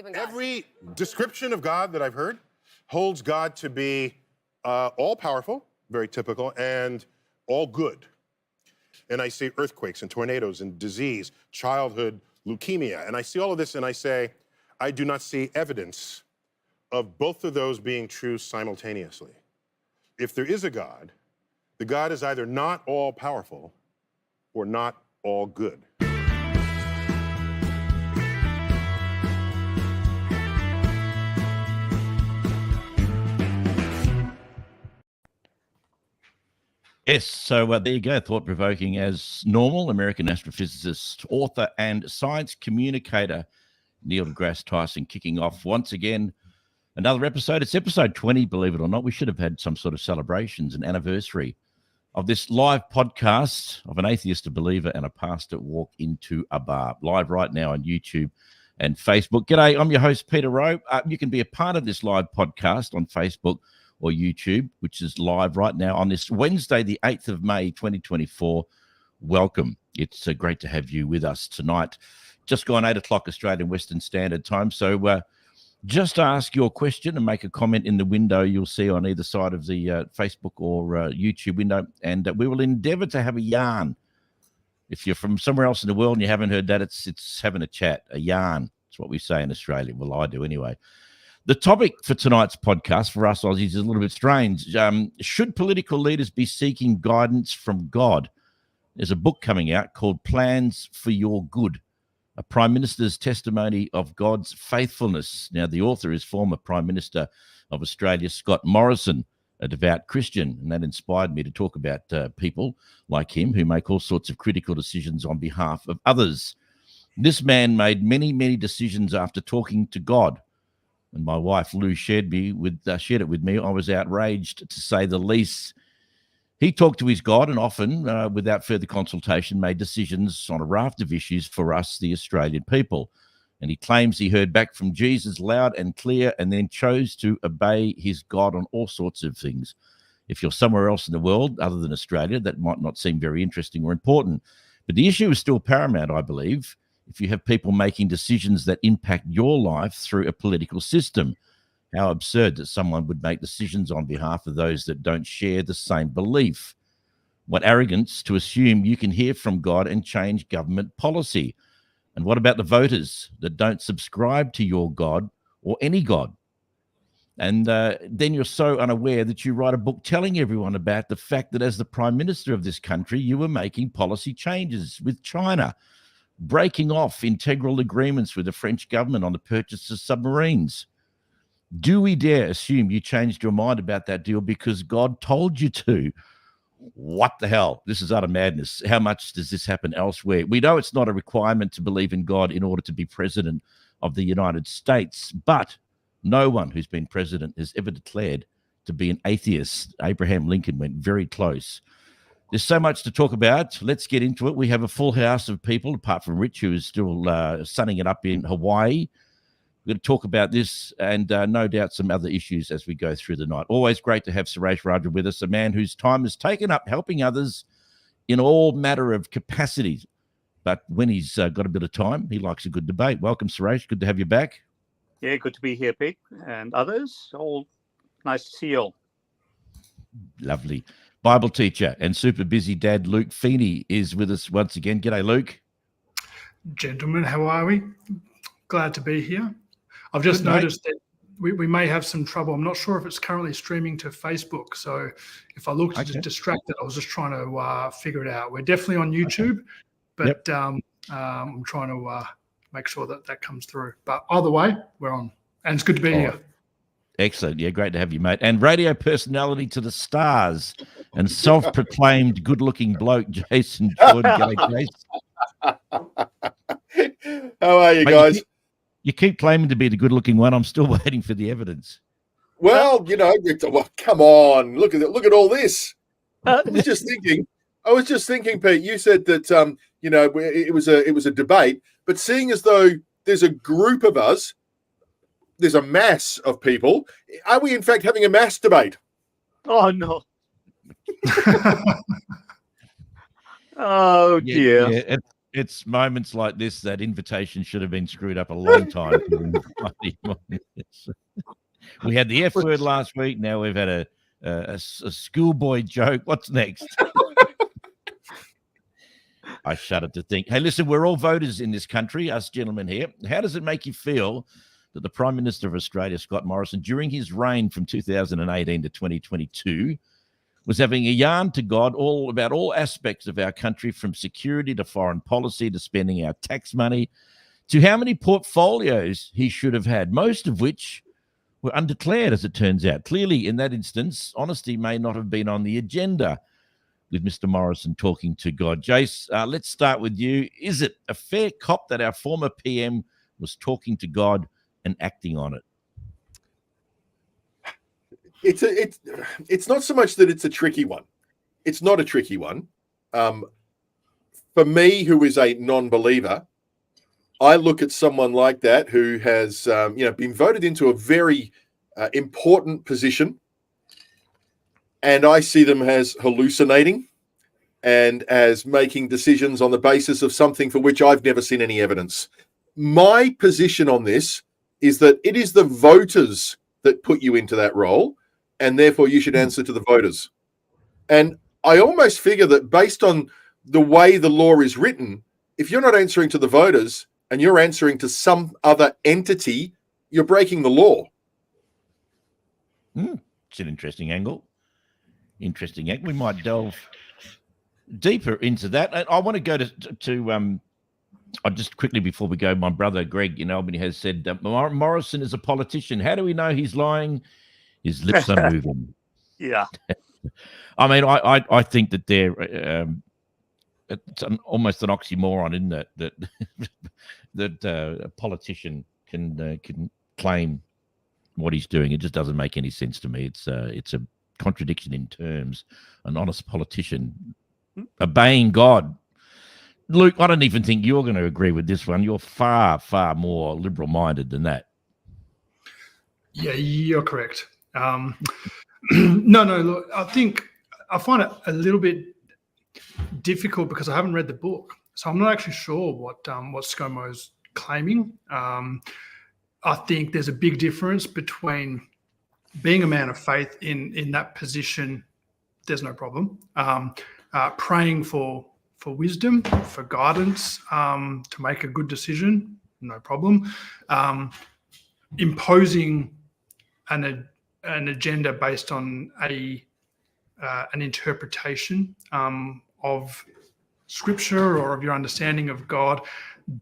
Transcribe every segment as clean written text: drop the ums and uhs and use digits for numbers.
believe in God. Every description of God that I've heard holds God to be all-powerful, very typical, and all good. And I see earthquakes and tornadoes and disease, childhood leukemia, and I see all of this and I say, I do not see evidence of both of those being true simultaneously. If there is a God, the God is either not all-powerful or not all good. Yes, so there you go, thought-provoking as normal. American astrophysicist, author, and science communicator Neil deGrasse Tyson kicking off once again another episode. It's episode 20, believe it or not. We should have had some sort of celebrations, an anniversary of this live podcast of an atheist, a believer, and a pastor walk into a bar. Live right now on YouTube and Facebook. G'day, I'm your host, Peter Rowe. You can be a part of this live podcast on Facebook or YouTube, which is live right now on this Wednesday, the 8th of May, 2024. Welcome. It's great to have you with us tonight. Just gone 8 o'clock Australian Western Standard Time. So just ask your question and make a comment in the window you'll see on either side of the Facebook or YouTube window, and we will endeavour to have a yarn. If you're from somewhere else in the world and you haven't heard that, it's having a chat, a yarn. That's what we say in Australia. Well, I do anyway. The topic for tonight's podcast for us Aussies is a little bit strange. Should political leaders be seeking guidance from God? There's a book coming out called Plans for Your Good, a Prime Minister's testimony of God's faithfulness. Now, the author is former Prime Minister of Australia, Scott Morrison, a devout Christian, and that inspired me to talk about people like him who make all sorts of critical decisions on behalf of others. This man made many, many decisions after talking to God. And my wife, Lou, shared it with me. I was outraged, to say the least. He talked to his God and often, without further consultation, made decisions on a raft of issues for us, the Australian people. And he claims he heard back from Jesus loud and clear and then chose to obey his God on all sorts of things. If you're somewhere else in the world other than Australia, that might not seem very interesting or important. But the issue is still paramount, I believe, if you have people making decisions that impact your life through a political system. How absurd that someone would make decisions on behalf of those that don't share the same belief. What arrogance to assume you can hear from God and change government policy. And what about the voters that don't subscribe to your God or any God? And then you're so unaware that you write a book telling everyone about the fact that as the Prime Minister of this country, you were making policy changes with China, breaking off integral agreements with the French government on the purchase of submarines. Do we dare assume you changed your mind about that deal because God told you to? What the hell? This is utter madness. How much does this happen elsewhere? We know it's not a requirement to believe in God in order to be president of the United States, but no one who's been president has ever declared to be an atheist. Abraham Lincoln went very close. There's so much to talk about. Let's get into it. We have a full house of people, apart from Rich, who is still sunning it up in Hawaii. We're going to talk about this and no doubt some other issues as we go through the night. Always great to have Suresh Raja with us, a man whose time is taken up helping others in all matter of capacities. But when he's got a bit of time, he likes a good debate. Welcome, Suresh. Good to have you back. Yeah, good to be here, Pete, and others. All nice to see you all. Lovely. Bible teacher and super busy dad Luke Feeney is with us once again. G'day, Luke. Gentlemen, how are we? Glad to be here. I've just noticed that we may have some trouble. I'm not sure if it's currently streaming to Facebook. So if I look just distracted, I was just trying to figure it out. We're definitely on YouTube, but I'm trying to make sure that comes through. But either way, we're on. And it's good to be here. Excellent. Yeah, great to have you, mate. And radio personality to the stars and self-proclaimed good-looking bloke, Jason Jordan. G'day, Jason. How are you, guys? You keep claiming to be the good-looking one. I'm still waiting for the evidence. Well, come on. Look at all this. I was just thinking, Pete, you said that, it was a debate, but seeing as though there's a group of us, there's a mass of people. Are we, in fact, having a mass debate? Oh, no. Oh, dear. Yeah, It's moments like this that invitation should have been screwed up a long time. We had the F word last week. Now we've had a schoolboy joke. What's next? I shudder to think. Hey, listen, we're all voters in this country, us gentlemen here. How does it make you feel that the Prime Minister of Australia, Scott Morrison, during his reign from 2018 to 2022, was having a yarn to God all about all aspects of our country, from security to foreign policy to spending our tax money, to how many portfolios he should have had, most of which were undeclared, as it turns out. Clearly, in that instance, honesty may not have been on the agenda with Mr. Morrison talking to God. Jace, let's start with you. Is it a fair cop that our former PM was talking to God and acting on it? It's not so much that it's a tricky one. It's not a tricky one. For me, who is a non-believer, I look at someone like that who has been voted into a very important position, and I see them as hallucinating and as making decisions on the basis of something for which I've never seen any evidence. My position on this is that it is the voters that put you into that role, and therefore you should answer to the voters. And I almost figure that based on the way the law is written, if you're not answering to the voters and you're answering to some other entity, you're breaking the law. It's an interesting angle. We might delve deeper into that. I want to go to I just quickly before we go, my brother Greg in Albany has said Morrison is a politician. How do we know he's lying? His lips are moving. Yeah. I mean, I think that they're it's almost an oxymoron, isn't it? That a politician can claim what he's doing. It just doesn't make any sense to me. It's a contradiction in terms. An honest politician obeying God. Luke, I don't even think you're going to agree with this one. You're far, far more liberal-minded than that. Yeah, you're correct. No, look, I find it a little bit difficult because I haven't read the book. So I'm not actually sure what ScoMo's claiming. I think there's a big difference between being a man of faith in that position. There's no problem. Praying for wisdom, for guidance, to make a good decision, no problem. Imposing an agenda based on an interpretation of Scripture or of your understanding of God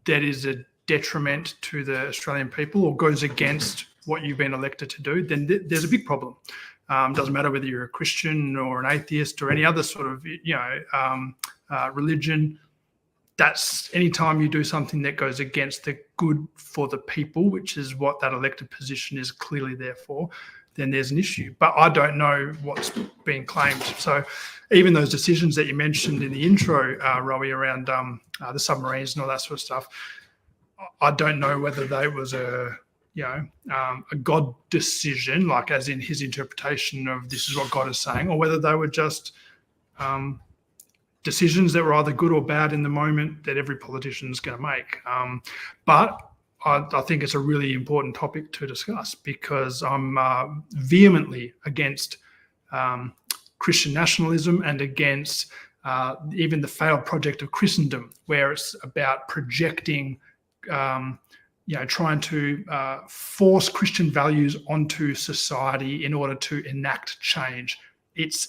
that is a detriment to the Australian people or goes against what you've been elected to do, then there's a big problem. Doesn't matter whether you're a Christian or an atheist or any other sort of religion. That's anytime you do something that goes against the good for the people, which is what that elected position is clearly there for, then there's an issue. But I don't know what's being claimed. So even those decisions that you mentioned in the intro, Rowie, around the submarines and all that sort of stuff, I don't know whether that was a God decision, like as in his interpretation of this is what God is saying, or whether they were just decisions that were either good or bad in the moment that every politician is going to make. But I think it's a really important topic to discuss because I'm vehemently against Christian nationalism and against even the failed project of Christendom, where it's about projecting, trying to force Christian values onto society in order to enact change. It's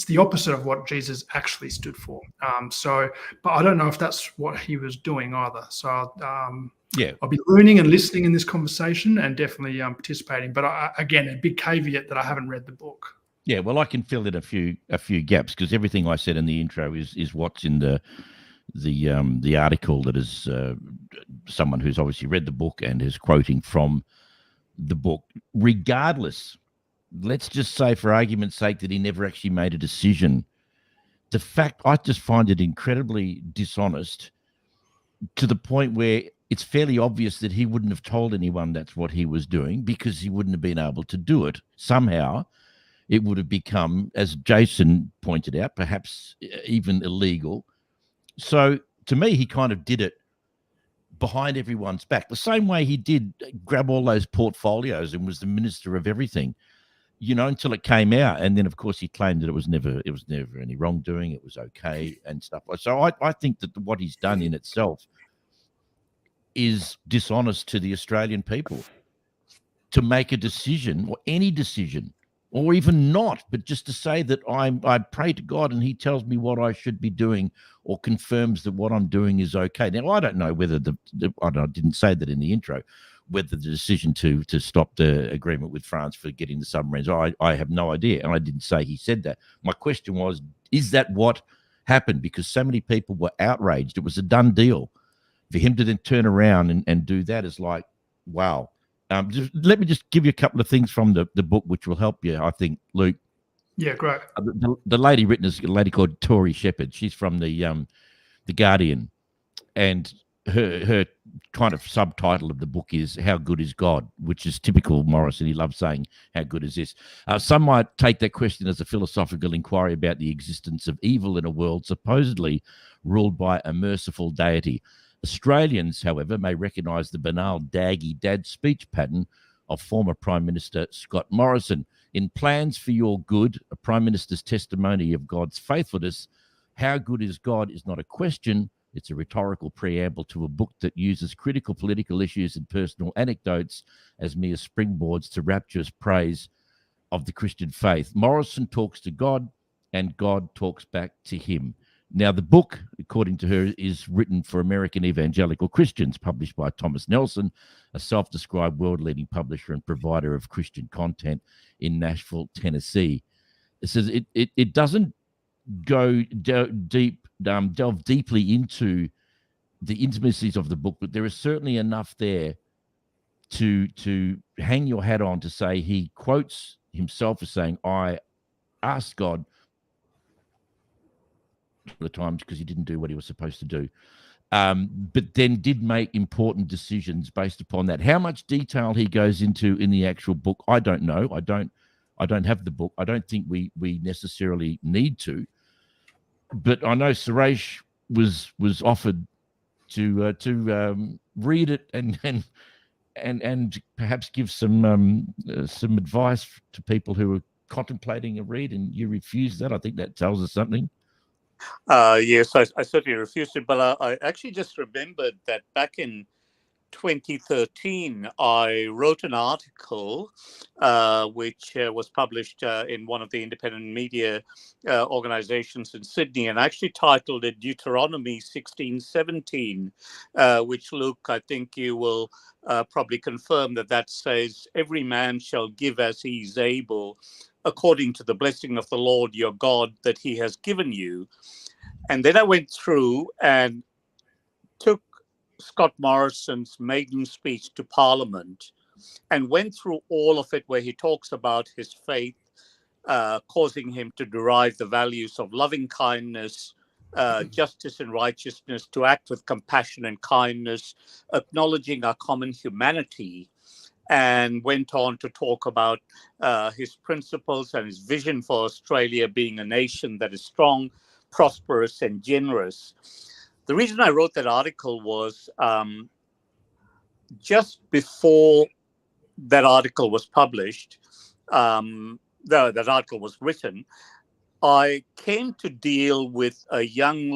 the opposite of what Jesus actually stood for. But I don't know if that's what he was doing either. So I'll be learning and listening in this conversation and definitely participating. But again, a big caveat that I haven't read the book. Yeah, well, I can fill in a few gaps because everything I said in the intro is what's in the article that is someone who's obviously read the book and is quoting from the book. Regardless, let's just say for argument's sake that he never actually made a decision. The fact, I just find it incredibly dishonest to the point where it's fairly obvious that he wouldn't have told anyone that's what he was doing because he wouldn't have been able to do it. Somehow it would have become, as Jason pointed out, perhaps even illegal. So to me, he kind of did it behind everyone's back, the same way he did grab all those portfolios and was the minister of everything, until it came out. And then, of course, he claimed that it was never any wrongdoing. It was okay and stuff. So I think that what he's done in itself is dishonest to the Australian people, to make a decision, or any decision, or even not, but just to say that I pray to God and he tells me what I should be doing, or confirms that what I'm doing is okay. Now, I don't know whether I didn't say that in the intro, whether the decision to stop the agreement with France for getting the submarines, I have no idea. And I didn't say he said that. My question was, is that what happened? Because so many people were outraged. It was a done deal. For him to then turn around and do that is like, wow. Let me just give you a couple of things from the book, which will help you, I think, Luke. Yeah, great. The lady written is a lady called Tori Shepherd. She's from the Guardian, and her kind of subtitle of the book is "How Good Is God," which is typical Morrison. He loves saying, "How good is this?" Some might take that question as a philosophical inquiry about the existence of evil in a world supposedly ruled by a merciful deity. Australians, however, may recognise the banal daggy dad speech pattern of former Prime Minister Scott Morrison. In Plans for Your Good, a Prime Minister's testimony of God's faithfulness, how good is God is not a question, it's a rhetorical preamble to a book that uses critical political issues and personal anecdotes as mere springboards to rapturous praise of the Christian faith. Morrison talks to God, and God talks back to him. Now, the book, according to her, is written for American evangelical Christians, published by Thomas Nelson, a self-described world-leading publisher and provider of Christian content in Nashville, Tennessee. It says it doesn't go delve deeply into the intimacies of the book, but there is certainly enough there to hang your hat on, to say he quotes himself as saying, I asked God the times because he didn't do what he was supposed to do, but then did make important decisions based upon that. How much detail he goes into in the actual book, I don't know. I don't have the book. I don't think we necessarily need to, but I know Suresh was offered to read it and perhaps give some advice to people who are contemplating a read, and you refused that. I think that tells us something. Yes, I certainly refused it, but I actually just remembered that back in 2013, I wrote an article which was published in one of the independent media organizations in Sydney, and actually titled it Deuteronomy 16:17, which, Luke, I think you will probably confirm that says, every man shall give as he is able, according to the blessing of the Lord your God that he has given you. And then I went through and took Scott Morrison's maiden speech to Parliament and went through all of it, where he talks about his faith causing him to derive the values of loving kindness, justice and righteousness, to act with compassion and kindness, acknowledging our common humanity, and went on to talk about his principles and his vision for Australia being a nation that is strong, prosperous, and generous. The reason I wrote that article was just before that article was published, that article was written, I came to deal with a young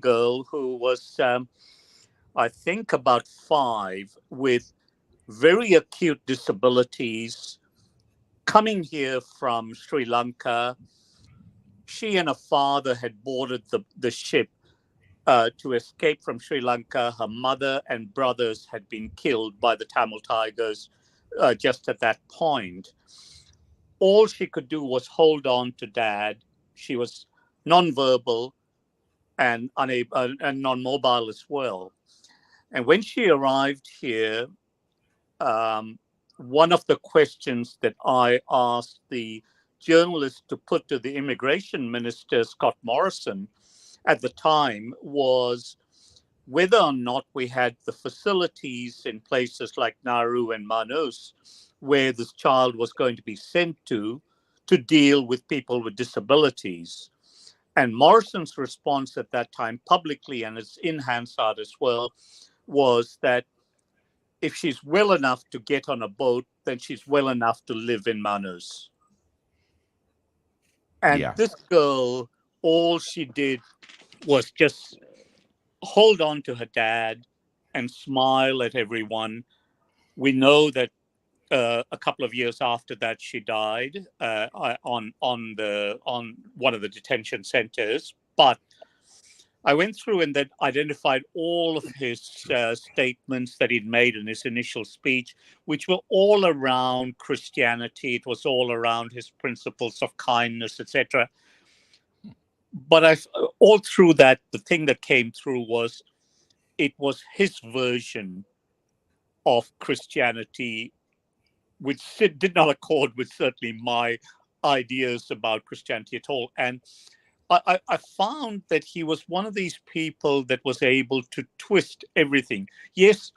girl who was, I think, about 5, with very acute disabilities, coming here from Sri Lanka. She and her father had boarded the ship to escape from Sri Lanka. Her mother and brothers had been killed by the Tamil Tigers just at that point. All she could do was hold on to Dad. She was nonverbal and unable and non-mobile as well. And when she arrived here, one of the questions that I asked the journalist to put to the immigration minister, Scott Morrison, at the time, was whether or not we had the facilities in places like Nauru and Manus where this child was going to be sent to deal with people with disabilities. And Morrison's response at that time, publicly, and it's in Hansard as well, was that if she's well enough to get on a boat, then she's well enough to live in Manus. And this girl, all she did was just hold on to her dad and smile at everyone. We know that a couple of years after that, she died on one of the detention centers. But I went through and then identified all of his statements that he'd made in his initial speech, which were all around Christianity. It was all around his principles of kindness, etc. But all through that, the thing that came through was it was his version of Christianity, which did not accord with certainly my ideas about Christianity at all. And I found that he was one of these people that was able to twist everything. Yes,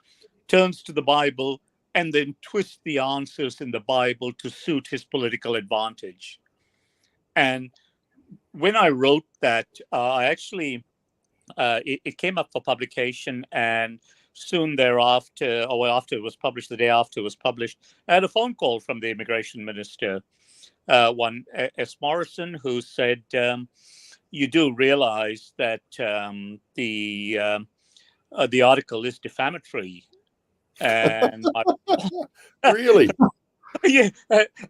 turns to the Bible and then twist the answers in the Bible to suit his political advantage. And when I wrote that, I actually, it came up for publication, and soon thereafter, or after it was published, the day after it was published, I had a phone call from the immigration minister, one S. Morrison, who said, you do realize that the article is defamatory. And really? Yeah,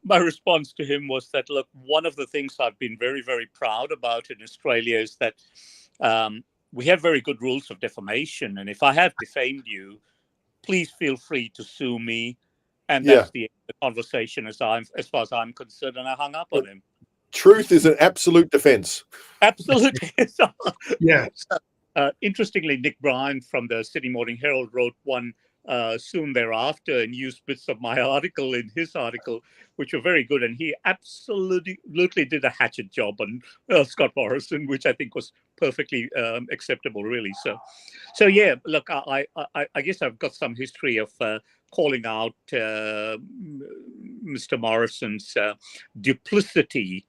my response to him was that, look, one of the things I've been very, very proud about in Australia is that we have very good rules of defamation. And if I have defamed you, please feel free to sue me. And that's the conversation as far as I'm concerned. And I hung up on him. Truth is an absolute defense. Absolutely. Yeah. Interestingly, Nick Bryan from the Sydney Morning Herald wrote one soon thereafter and used bits of my article in his article, which were very good. And he absolutely did a hatchet job on Scott Morrison, which I think was perfectly acceptable, really. So yeah, look, I guess I've got some history of calling out Mr. Morrison's duplicity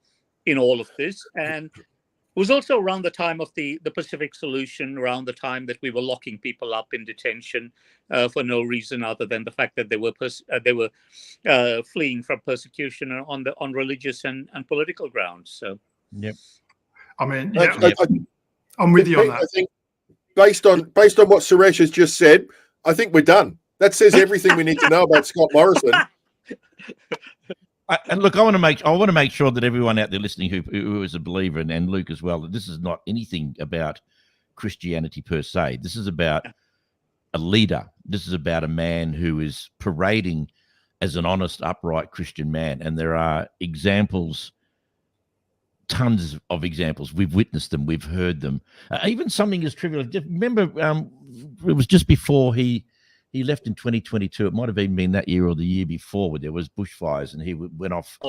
in all of this. And it was also around the time of the Pacific Solution, around the time that we were locking people up in detention for no reason other than the fact that they were fleeing from persecution on religious and political grounds. So, yep. I mean, I'm with you on that. I think based on what Suresh has just said, I think we're done. That says everything we need to know about Scott Morrison. And look, I want to make sure that everyone out there listening who is a believer, and Luke as well, that this is not anything about Christianity per se. This is about a leader. This is about a man who is parading as an honest, upright Christian man. And there are examples, tons of examples. We've witnessed them. We've heard them. Even something as trivial. Remember, it was just before he left in 2022. It might have even been that year or the year before, where there was bushfires, and he went off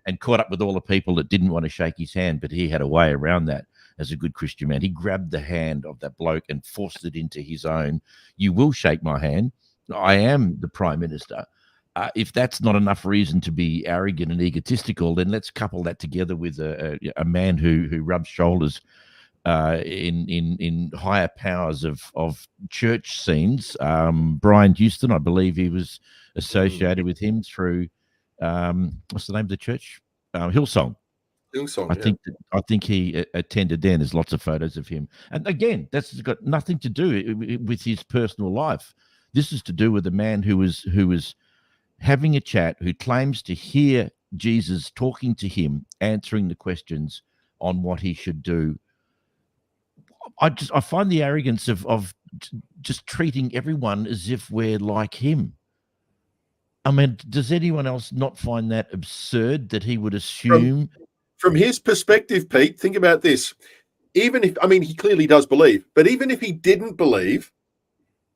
and caught up with all the people that didn't want to shake his hand, but he had a way around that as a good Christian man. He grabbed the hand of that bloke and forced it into his own. You will shake my hand. I am the Prime Minister. If that's not enough reason to be arrogant and egotistical, then let's couple that together with a man who rubs shoulders in higher powers of church scenes. Brian Houston, I believe he was associated with him through what's the name of the church? Hillsong. I think he attended there. There's lots of photos of him. And again, that's got nothing to do with his personal life. This is to do with a man who was having a chat, who claims to hear Jesus talking to him, answering the questions on what he should do. I find the arrogance of just treating everyone as if we're like him. I mean, does anyone else not find that absurd, that he would assume? From his perspective, Pete, think about this. Even if, I mean, he clearly does believe, but even if he didn't believe,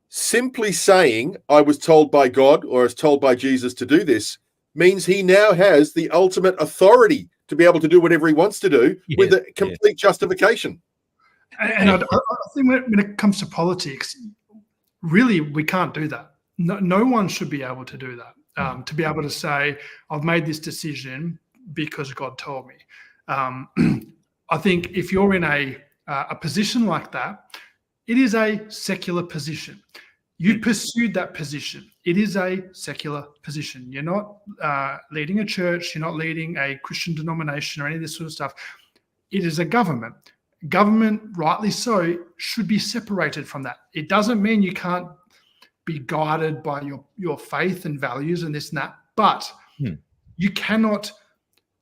simply saying, I was told by God or I was told by Jesus to do this, means he now has the ultimate authority to be able to do whatever he wants to do with a complete justification. And I think when it comes to politics, really, we can't do that. No one should be able to do that. To be able to say, I've made this decision because God told me. I think if you're in a position like that, it is a secular position. You pursued that position. It is a secular position. You're not leading a church. You're not leading a Christian denomination or any of this sort of stuff. It is a government. Government, rightly so, should be separated from that. It doesn't mean you can't be guided by your faith and values and this and that, but you cannot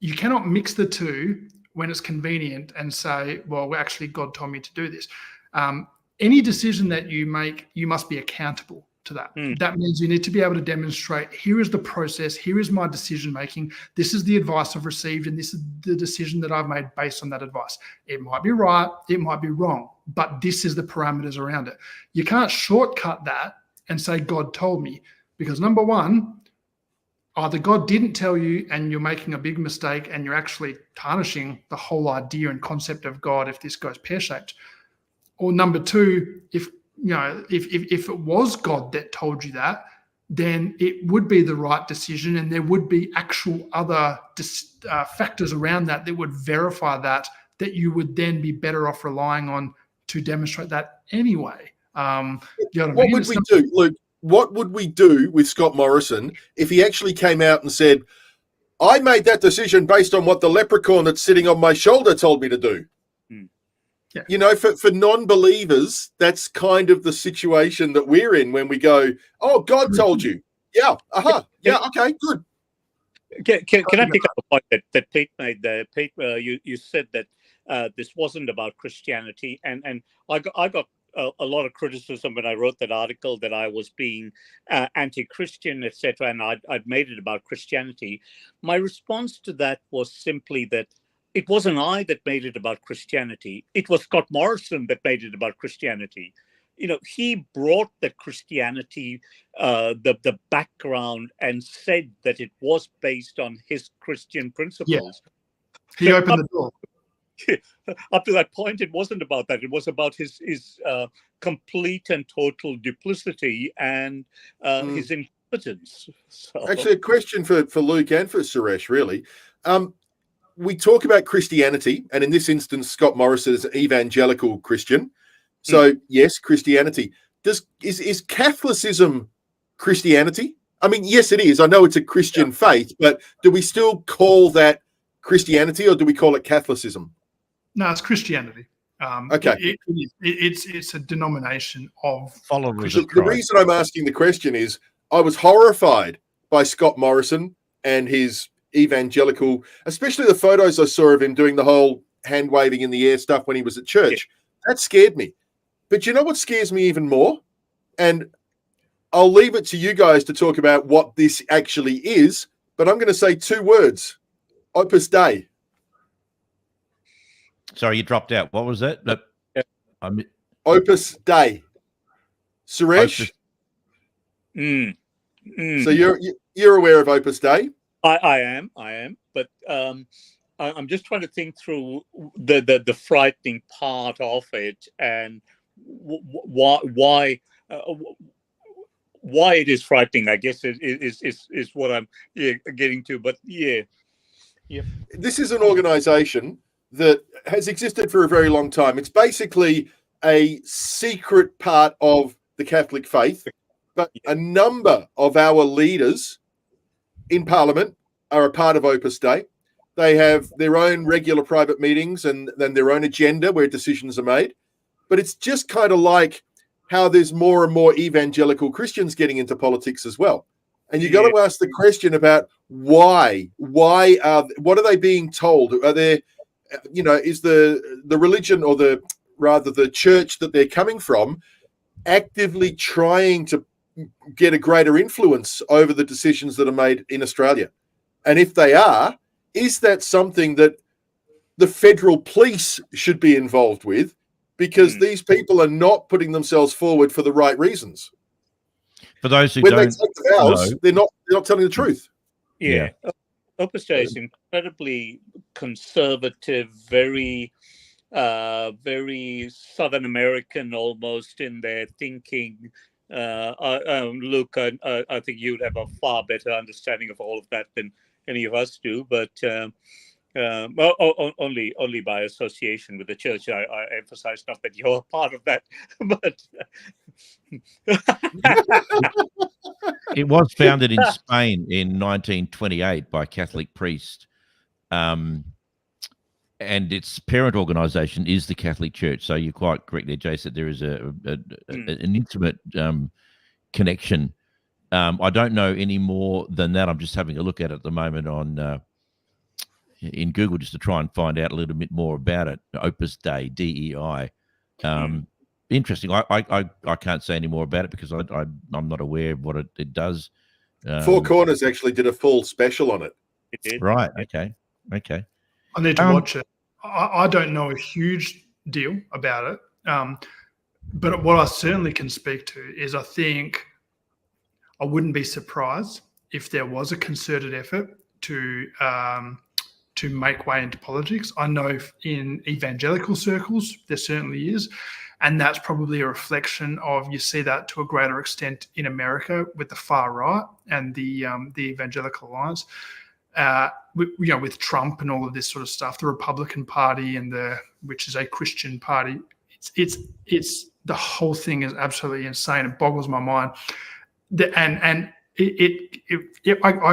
mix the two when it's convenient and say, well, actually, God told me to do this. Any decision that you make, you must be accountable to that. That means you need to be able to demonstrate, here is the process, here is my decision making, this is the advice I've received, and this is the decision that I've made based on that advice. It might be right, it might be wrong, but this is the parameters around it. You can't shortcut that and say, God told me, because number one, either God didn't tell you and you're making a big mistake and you're actually tarnishing the whole idea and concept of God if this goes pear-shaped. Or number two, if it was God that told you that, then it would be the right decision, and there would be actual other factors around that would verify that you would then be better off relying on to demonstrate that anyway. What would we do, Luke? What would we do with Scott Morrison if he actually came out and said, I made that decision based on what the leprechaun that's sitting on my shoulder told me to do? Yeah. You know, for non-believers, that's kind of the situation that we're in when we go, oh, God told you. Yeah. Yeah. Okay, good. Can I pick up a point that Pete made there? Pete, you said that this wasn't about Christianity, and I got a lot of criticism when I wrote that article that I was being anti-Christian, etc., and I'd made it about Christianity. My response to that was simply that it wasn't I that made it about Christianity. It was Scott Morrison that made it about Christianity. You know, he brought the Christianity, the background, and said that it was based on his Christian principles. Yeah. He opened the door. Up to that point, it wasn't about that. It was about his complete and total duplicity and his incompetence. So. Actually, a question for Luke and for Suresh, really. We talk about Christianity, and in this instance, Scott Morrison is an evangelical Christian. So, yes, Christianity. Is Catholicism Christianity? I mean, yes, it is. I know it's a Christian faith, but do we still call that Christianity, or do we call it Catholicism? No, it's Christianity. Okay. It's a denomination of followers. The reason I'm asking the question is I was horrified by Scott Morrison and his evangelical, especially the photos I saw of him doing the whole hand waving in the air stuff when he was at church. Yeah. That scared me. But you know what scares me even more? And I'll leave it to you guys to talk about what this actually is, but I'm going to say two words: Opus Dei. Sorry, you dropped out. What was that? Opus Dei. Suresh? So you're aware of Opus Dei? I am, but I'm just trying to think through the frightening part of it and why it is frightening. I guess is what I'm getting to. But yeah. This is an organization that has existed for a very long time. It's basically a secret part of the Catholic faith, but a number of our leaders in Parliament are a part of Opus Dei. They have their own regular private meetings and then their own agenda where decisions are made. But it's just kind of like how there's more and more evangelical Christians getting into politics as well. And you got to ask the question about why? What are they being told? Are there, is the religion or the church that they're coming from actively trying to get a greater influence over the decisions that are made in Australia? And if they are, is that something that the federal police should be involved with? Because these people are not putting themselves forward for the right reasons. For those who when don't they take the vows, they're not telling the truth. Yeah. Opus Dei is incredibly conservative, very Southern American almost in their thinking. Luke, I think you'd have a far better understanding of all of that than any of us do. But Only by association with the church. I emphasize not that you're part of that, but It was founded in Spain in 1928 by a Catholic priest. And its parent organization is the Catholic Church. So you're quite correct there, Jace, that there is an intimate connection. I don't know any more than that. I'm just having a look at it at the moment on in Google just to try and find out a little bit more about it. Opus Dei, DEI. Interesting. I can't say any more about it because I'm not aware of what it does. Four Corners actually did a full special on it. it did. Right. Okay. I need to watch it. I don't know a huge deal about it, but what I certainly can speak to is I think I wouldn't be surprised if there was a concerted effort to make way into politics. I know in evangelical circles there certainly is, and that's probably a reflection of, you see that to a greater extent in America with the far right and the Evangelical Alliance. With Trump and all of this sort of stuff, the Republican Party which is a Christian party, it's the whole thing is absolutely insane. It boggles my mind. I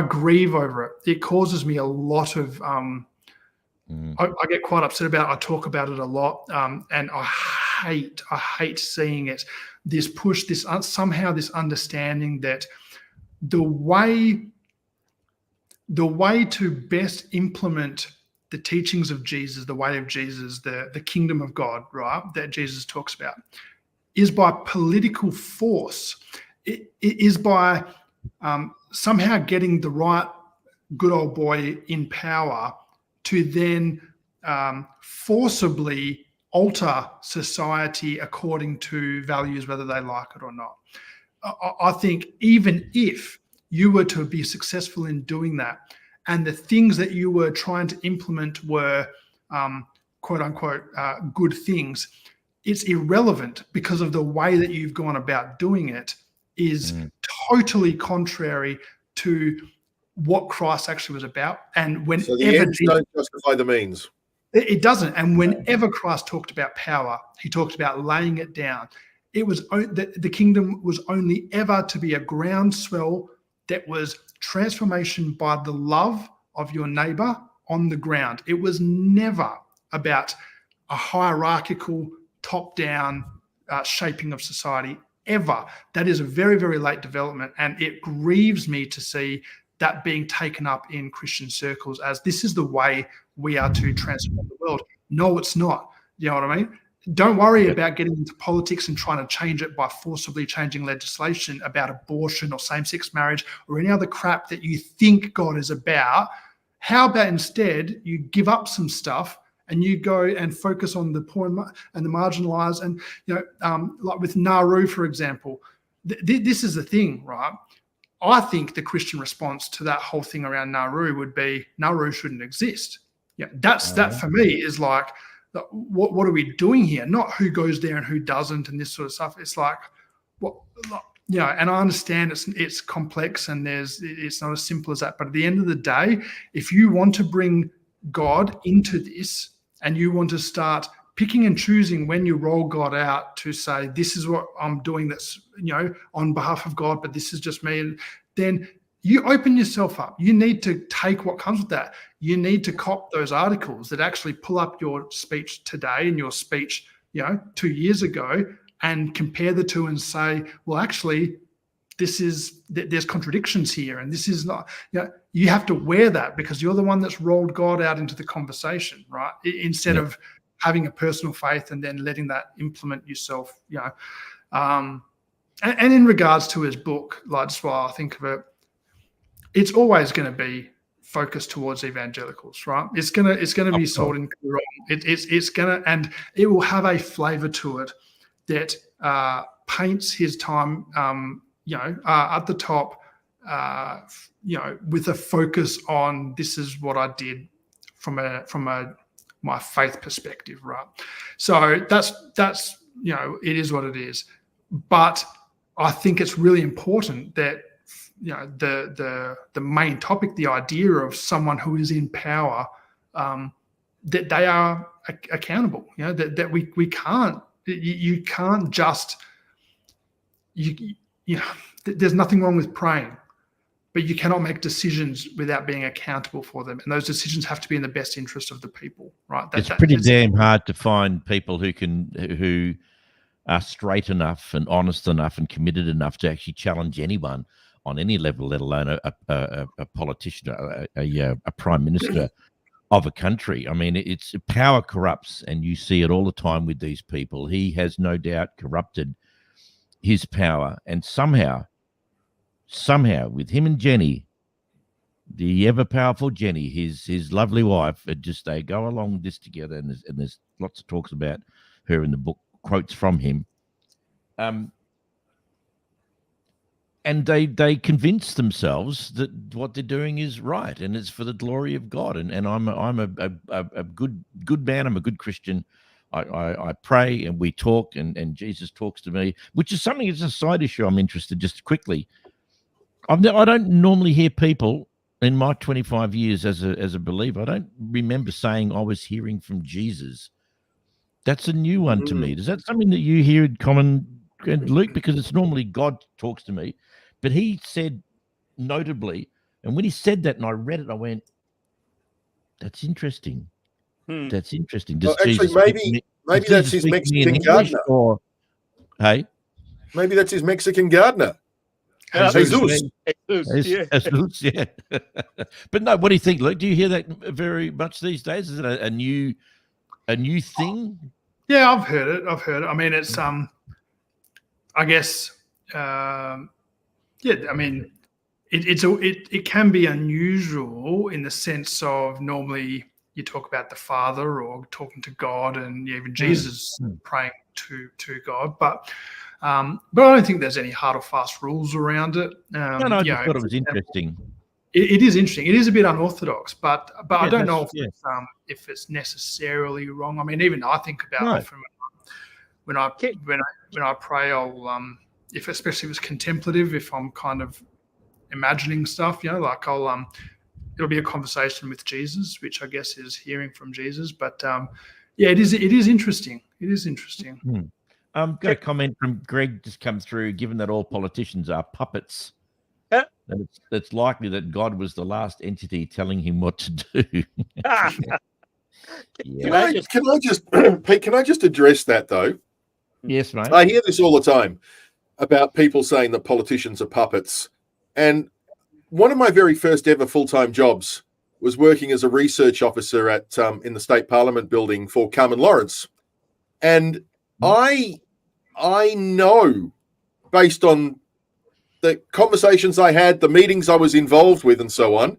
grieve over it. It causes me a lot of. I get quite upset about it. I talk about it a lot, and I hate seeing it. This push, somehow this understanding that the way to best implement the teachings of Jesus, the way of Jesus, the kingdom of God, right, that Jesus talks about, is by political force. It is by somehow getting the right good old boy in power to then forcibly alter society according to values, whether they like it or not. I think even if you were to be successful in doing that, and the things that you were trying to implement were quote unquote good things, it's irrelevant because of the way that you've gone about doing it is totally contrary to what Christ actually was about. And whenever so the ends don't justify the means. It doesn't. And whenever Christ talked about power, he talked about laying it down. It was the kingdom was only ever to be a groundswell that was transformation by the love of your neighbor on the ground. It was never about a hierarchical, top-down shaping of society, ever. That is a very, very late development, and it grieves me to see that being taken up in Christian circles as this is the way we are to transform the world. No, it's not. You know what I mean? Don't worry about getting into politics and trying to change it by forcibly changing legislation about abortion or same-sex marriage or any other crap that you think God is about. How about instead you give up some stuff and you go and focus on the poor and the marginalized? And, like with Nauru, for example, this is the thing, right? I think the Christian response to that whole thing around Nauru would be Nauru shouldn't exist. Yeah, that for me is like, what are we doing here? Not who goes there and who doesn't and this sort of stuff. It's like, and I understand it's complex and it's not as simple as that. But at the end of the day, if you want to bring God into this and you want to start picking and choosing when you roll God out to say, this is what I'm doing that's, on behalf of God, but this is just me, then you open yourself up. You need to take what comes with that. You need to cop those articles that actually pull up your speech today and your speech, 2 years ago and compare the two and say, well, actually, there's contradictions here. And this is not, you have to wear that because you're the one that's rolled God out into the conversation, right? Instead of having a personal faith and then letting that implement yourself, And in regards to his book, like that's why I think of it, it's always going to be focused towards evangelicals, right? It's gonna be sold in wrong. It's gonna, and it will have a flavor to it that paints his time, at the top, with a focus on this is what I did from my faith perspective, right? So that's it is what it is, but I think it's really important that the main topic, the idea of someone who is in power that they are accountable. You know, that we can't, you can't just, you know, there's nothing wrong with praying, but you cannot make decisions without being accountable for them. And those decisions have to be in the best interest of the people, right? It's pretty damn hard to find people who are straight enough and honest enough and committed enough to actually challenge anyone on any level, let alone a politician, a prime minister of a country. I mean, it's power corrupts, and you see it all the time with these people. He has no doubt corrupted his power, and somehow with him and Jenny, the ever powerful Jenny, his lovely wife, they go along this together, and there's lots of talks about her in the book, quotes from him. And they convince themselves that what they're doing is right and it's for the glory of God. And I'm a good man. I'm a good Christian. I pray and we talk and Jesus talks to me, which is something. It's a side issue. I'm interested just quickly. I don't normally hear people in my 25 years as a believer. I don't remember saying I was hearing from Jesus. That's a new one to me. Is that something that you hear in common, Luke? Because it's normally God talks to me. But he said notably, and when he said that and I read it, I went, that's interesting. That's interesting. Well, actually, maybe that's his Mexican gardener. Or, hey? Maybe that's his Mexican gardener. Jesus. Jesus, yeah. But no, what do you think, Luke? Do you hear that very much these days? Is it a new thing? Yeah, I've heard it. I mean, it's I guess yeah, I mean, it can be unusual in the sense of normally you talk about the Father or talking to God, and even Jesus praying to God, but I don't think there's any hard or fast rules around it. No, I just thought it was interesting. It is interesting. It is a bit unorthodox, but Yeah, I don't know if it's necessarily wrong. I mean, even I think about often when I pray, I'll especially if it's contemplative, if I'm kind of imagining stuff, you know, like it'll be a conversation with Jesus, which I guess is hearing from Jesus. But yeah, it is interesting. It is interesting. Got a comment from Greg just come through. Given that all politicians are puppets, and it's likely that God was the last entity telling him what to do. Yeah. Pete, can I just address that though? Yes, mate. I hear this all the time about people saying that politicians are puppets. And one of my very first ever full-time jobs was working as a research officer at in the State Parliament building for Carmen Lawrence. And I know, based on the conversations I had, the meetings I was involved with and so on,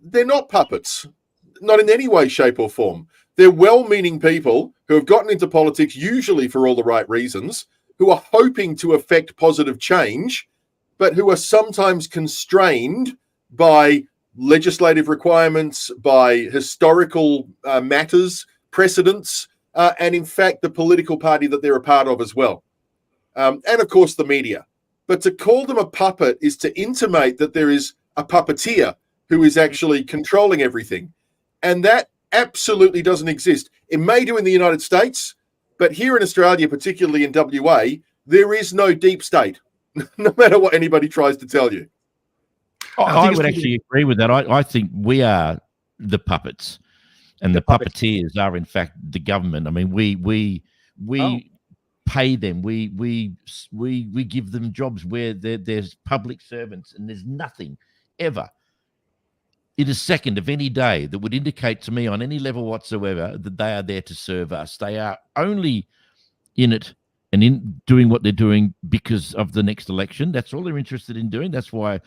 they're not puppets, not in any way, shape or form. They're well-meaning people who have gotten into politics, usually for all the right reasons, who are hoping to affect positive change, but who are sometimes constrained by legislative requirements, by historical matters, precedents, and in fact, the political party that they're a part of as well. And of course, the media. But to call them a puppet is to intimate that there is a puppeteer who is actually controlling everything. And that absolutely doesn't exist. It may do in the United States, but here in Australia, particularly in WA, there is no deep state, no matter what anybody tries to tell you. I would actually agree with that. I think we are the puppets, and the puppeteers are in fact the government. I mean, we pay them. We give them jobs where there's public servants, and there's nothing ever in a second of any day that would indicate to me on any level whatsoever that they are there to serve us. They are only in it and in doing what they're doing because of the next election. That's all they're interested in doing. That's why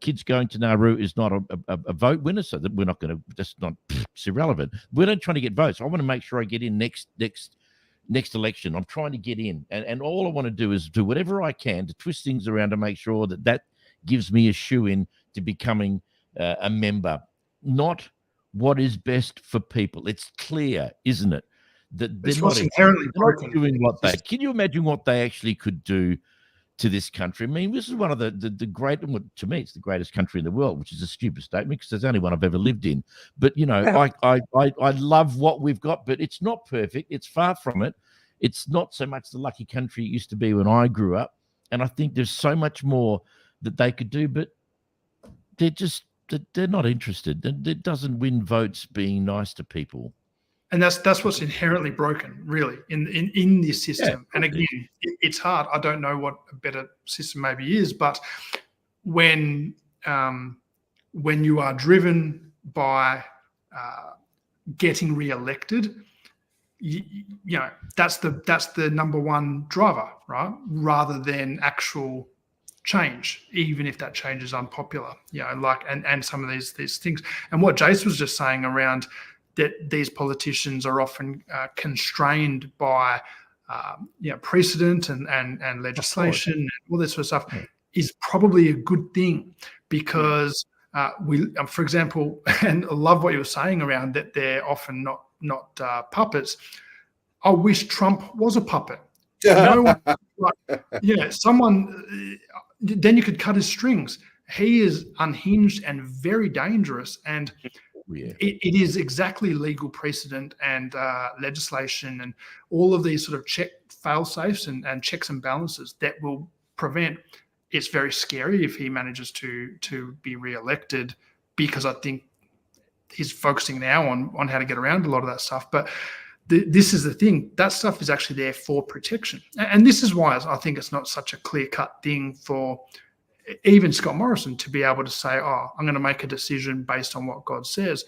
kids going to Nauru is not a vote winner, so that we're not going to, that's not, it's irrelevant. We're not trying to get votes. I want to make sure I get in next election. I'm trying to get in. And all I want to do is do whatever I can to twist things around to make sure that gives me a shoe in to becoming a member, not what is best for people. It's clear, isn't it? That they're not inherently doing what they. Can you imagine what they actually could do to this country. I mean, this is one of the great, to me, it's the greatest country in the world, which is a stupid statement because there's only one I've ever lived in. But, you know, I love what we've got, but it's not perfect. It's far from it. It's not so much the lucky country it used to be when I grew up. And I think there's so much more that they could do, but they're not interested. It doesn't win votes being nice to people. And that's what's inherently broken, really, in this system. And again, it's hard. I don't know what a better system maybe is, but when you are driven by getting re-elected, you know that's the number one driver, right? Rather than actual change, even if that change is unpopular, you know, like and some of these things. And what Jace was just saying around that these politicians are often constrained by precedent and legislation and all this sort of stuff is probably a good thing because for example, and I love what you were saying around that they're often not puppets. I wish Trump was a puppet. No, someone. Then you could cut his strings. He is unhinged and very dangerous, and it is exactly legal precedent and legislation and all of these sort of fail-safes and checks and balances that will prevent. It's very scary if he manages to be re-elected, because I think he's focusing now on how to get around a lot of that stuff. But this is the thing, that stuff is actually there for protection. And this is why I think it's not such a clear-cut thing for even Scott Morrison to be able to say, oh, I'm going to make a decision based on what God says.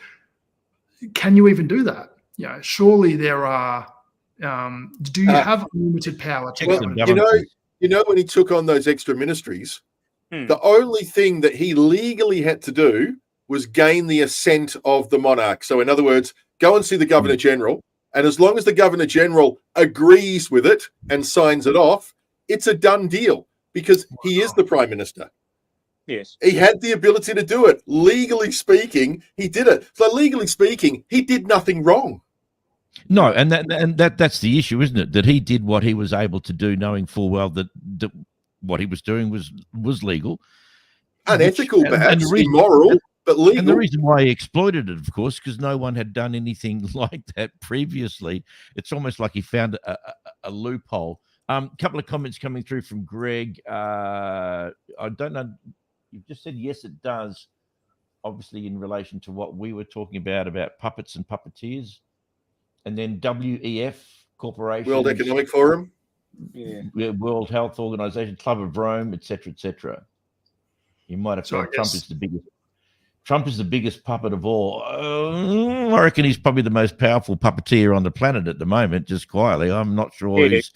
Can you even do that? You know, surely there are, do you have unlimited power to well, you know, when he took on those extra ministries, the only thing that he legally had to do was gain the assent of the monarch. So in other words, go and see the Governor General. And as long as the Governor General agrees with it and signs it off, it's a done deal because he is the Prime Minister. Yes. He had the ability to do it. Legally speaking, he did it. So legally speaking, he did nothing wrong. No, and that's the issue, isn't it? That he did what he was able to do, knowing full well that what he was doing was legal. Unethical, perhaps, immoral, but legal. And the reason why he exploited it, of course, because no one had done anything like that previously. It's almost like he found a loophole. Couple of comments coming through from Greg. I don't know. You've just said, yes, it does. Obviously, in relation to what we were talking about puppets and puppeteers. And then WEF Corporation. World Economic Forum. Yeah, World Health Organization, Club of Rome, etc., etc. You might have thought Trump is the biggest. Trump is the biggest puppet of all. I reckon he's probably the most powerful puppeteer on the planet at the moment, just quietly. I'm not sure who's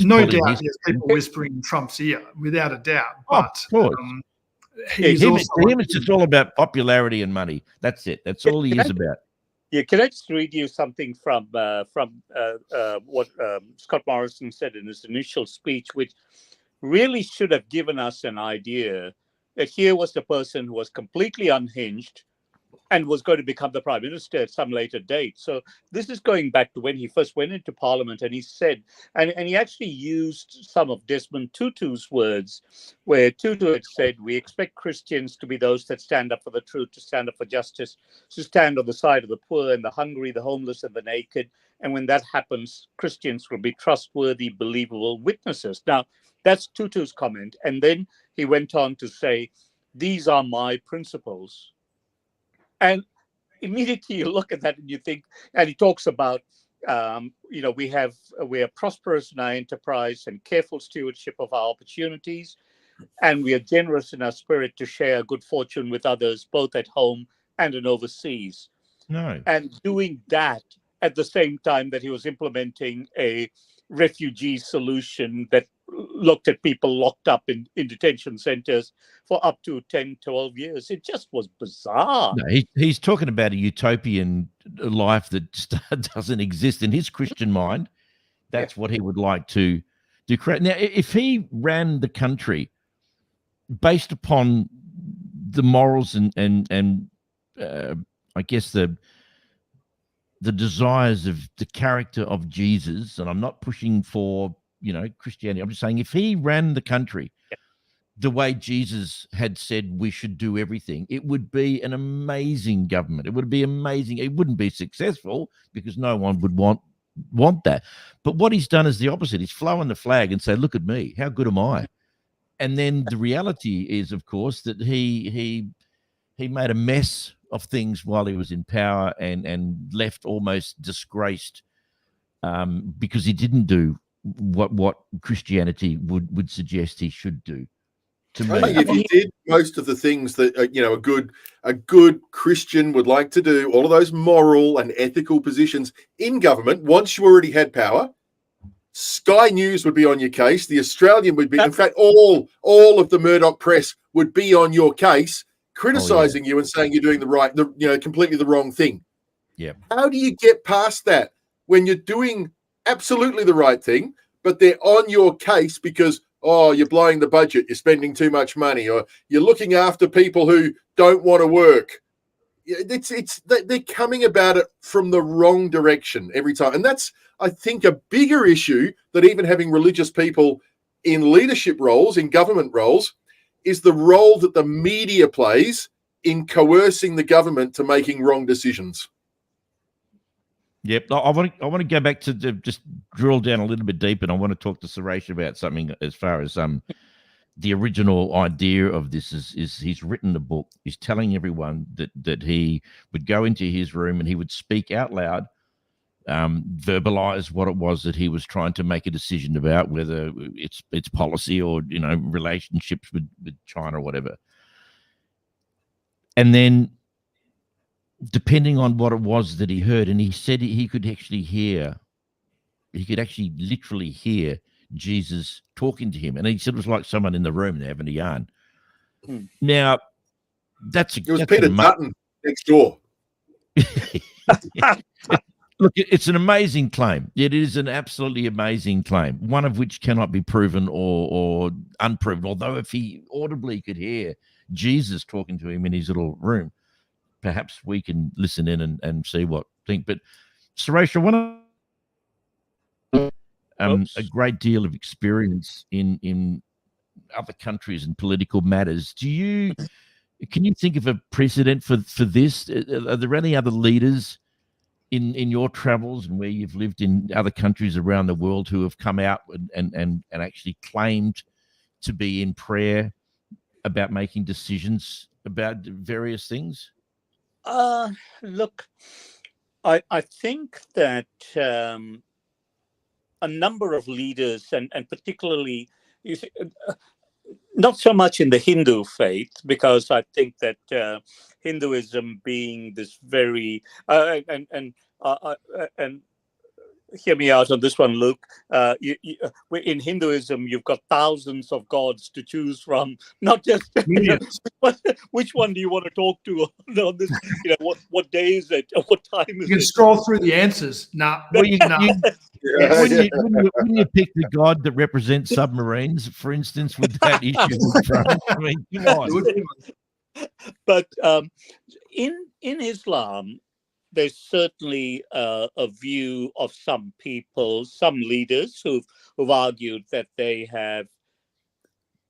no doubt there's people whispering in Trump's ear, without a doubt. But it's just all about popularity and money. That's it. That's all he is about. Yeah, can I just read you something from what Scott Morrison said in his initial speech, which really should have given us an idea that here was the person who was completely unhinged and was going to become the Prime Minister at some later date. So this is going back to when he first went into Parliament, and he said, and he actually used some of Desmond Tutu's words, where Tutu had said, we expect Christians to be those that stand up for the truth, to stand up for justice, to stand on the side of the poor and the hungry, the homeless and the naked. And when that happens, Christians will be trustworthy, believable witnesses. Now, that's Tutu's comment. And then he went on to say, these are my principles. And immediately you look at that and you think, and he talks about, we are prosperous in our enterprise and careful stewardship of our opportunities. And we are generous in our spirit to share good fortune with others, both at home and in overseas. No. And doing that at the same time that he was implementing a refugee solution that looked at people locked up in detention centers for up to 10, 12 years. It just was bizarre. No, he's talking about a utopian life that just doesn't exist in his Christian mind. That's what he would like to create. Now, if he ran the country based upon the morals and I guess the desires of the character of Jesus, and I'm not pushing for Christianity. I'm just saying, if he ran the country the way Jesus had said we should do everything, it would be an amazing government. It would be amazing. It wouldn't be successful because no one would want that. But what he's done is the opposite. He's flown the flag and said, look at me. How good am I? And then the reality is, of course, that he made a mess of things while he was in power and left almost disgraced because he didn't do what Christianity would suggest he should do. To me, I think if you did most of the things that a good Christian would like to do, all of those moral and ethical positions in government, once you already had power, Sky News would be on your case. The Australian would be, in fact, all of the Murdoch press would be on your case, criticizing you and saying you're doing completely the wrong thing. Yeah. How do you get past that when you're doing absolutely the right thing, but they're on your case because, oh, you're blowing the budget, you're spending too much money, or you're looking after people who don't want to work? They're coming about it from the wrong direction every time. And that's, I think, a bigger issue than even having religious people in leadership roles, in government roles, is the role that the media plays in coercing the government to making wrong decisions. Yep, I want to go back to just drill down a little bit deeper, and I want to talk to Suresh about something as far as the original idea of this is he's written a book. He's telling everyone that he would go into his room and he would speak out loud, verbalize what it was that he was trying to make a decision about, whether it's policy or relationships with China or whatever, and then, depending on what it was that he heard, and he said he could actually literally hear Jesus talking to him. And he said it was like someone in the room there having a yarn. Now, it was Peter Dutton next door. Look, it's an amazing claim. It is an absolutely amazing claim, one of which cannot be proven or unproven. Although if he audibly could hear Jesus talking to him in his little room, perhaps we can listen in and see what think. But Suresh, I want a great deal of experience in other countries and political matters. Can you think of a precedent for this? Are there any other leaders in your travels and where you've lived in other countries around the world who have come out and actually claimed to be in prayer about making decisions about various things? Look, I think that a number of leaders, and particularly, not so much in the Hindu faith, because I think that Hinduism being this very and hear me out on this one, Luke. In Hinduism, you've got thousands of gods to choose from. Not just which one do you want to talk to on this? What day is it? What time is it? You can scroll through the answers. Wouldn't you pick the god that represents submarines, for instance, with that issue in front? I mean, come on. But in Islam, there's certainly a view of some people, some leaders who've argued that they have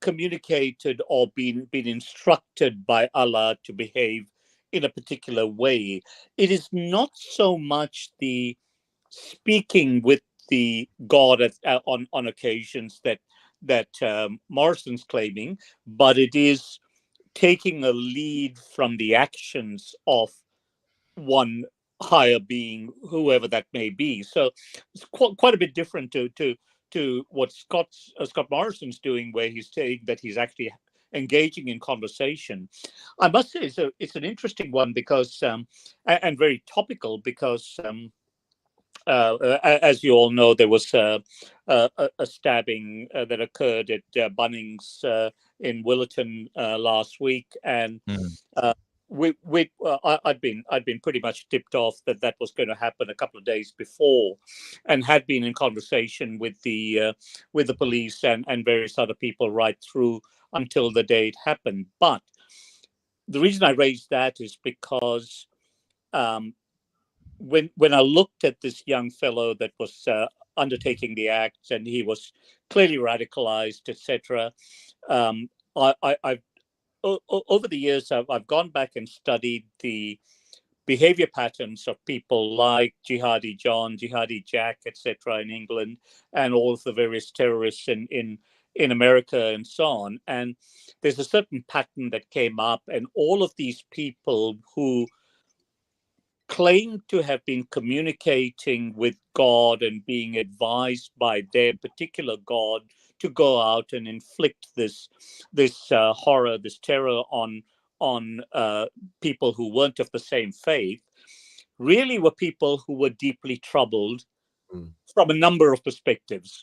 communicated or been instructed by Allah to behave in a particular way. It is not so much the speaking with the God on occasions that Morrison's claiming, but it is taking a lead from the actions of one higher being, whoever that may be. So it's quite a bit different to what Scott Morrison's doing, where he's saying that he's actually engaging in conversation. I must say, it's an interesting one because and very topical, because as you all know, there was a stabbing that occurred at Bunnings in Willerton last week, and I'd been pretty much tipped off that was going to happen a couple of days before, and had been in conversation with the police and various other people right through until the day it happened. But the reason I raised that is because when I looked at this young fellow that was undertaking the acts, and he was clearly radicalized, etc. I've over the years, I've gone back and studied the behavior patterns of people like Jihadi John, Jihadi Jack, etc. in England, and all of the various terrorists in America and so on. And there's a certain pattern that came up, and all of these people who claim to have been communicating with God and being advised by their particular God to go out and inflict this horror, this terror on people who weren't of the same faith, really were people who were deeply troubled from a number of perspectives: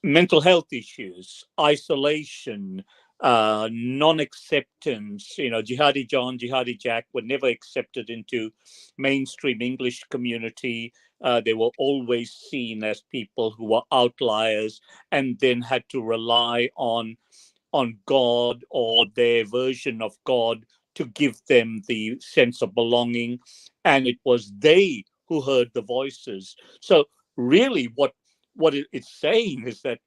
mental health issues, isolation, non-acceptance. Jihadi John, Jihadi Jack were never accepted into mainstream English community. They were always seen as people who were outliers, and then had to rely on God or their version of God to give them the sense of belonging. And it was they who heard the voices. So really what it's saying is that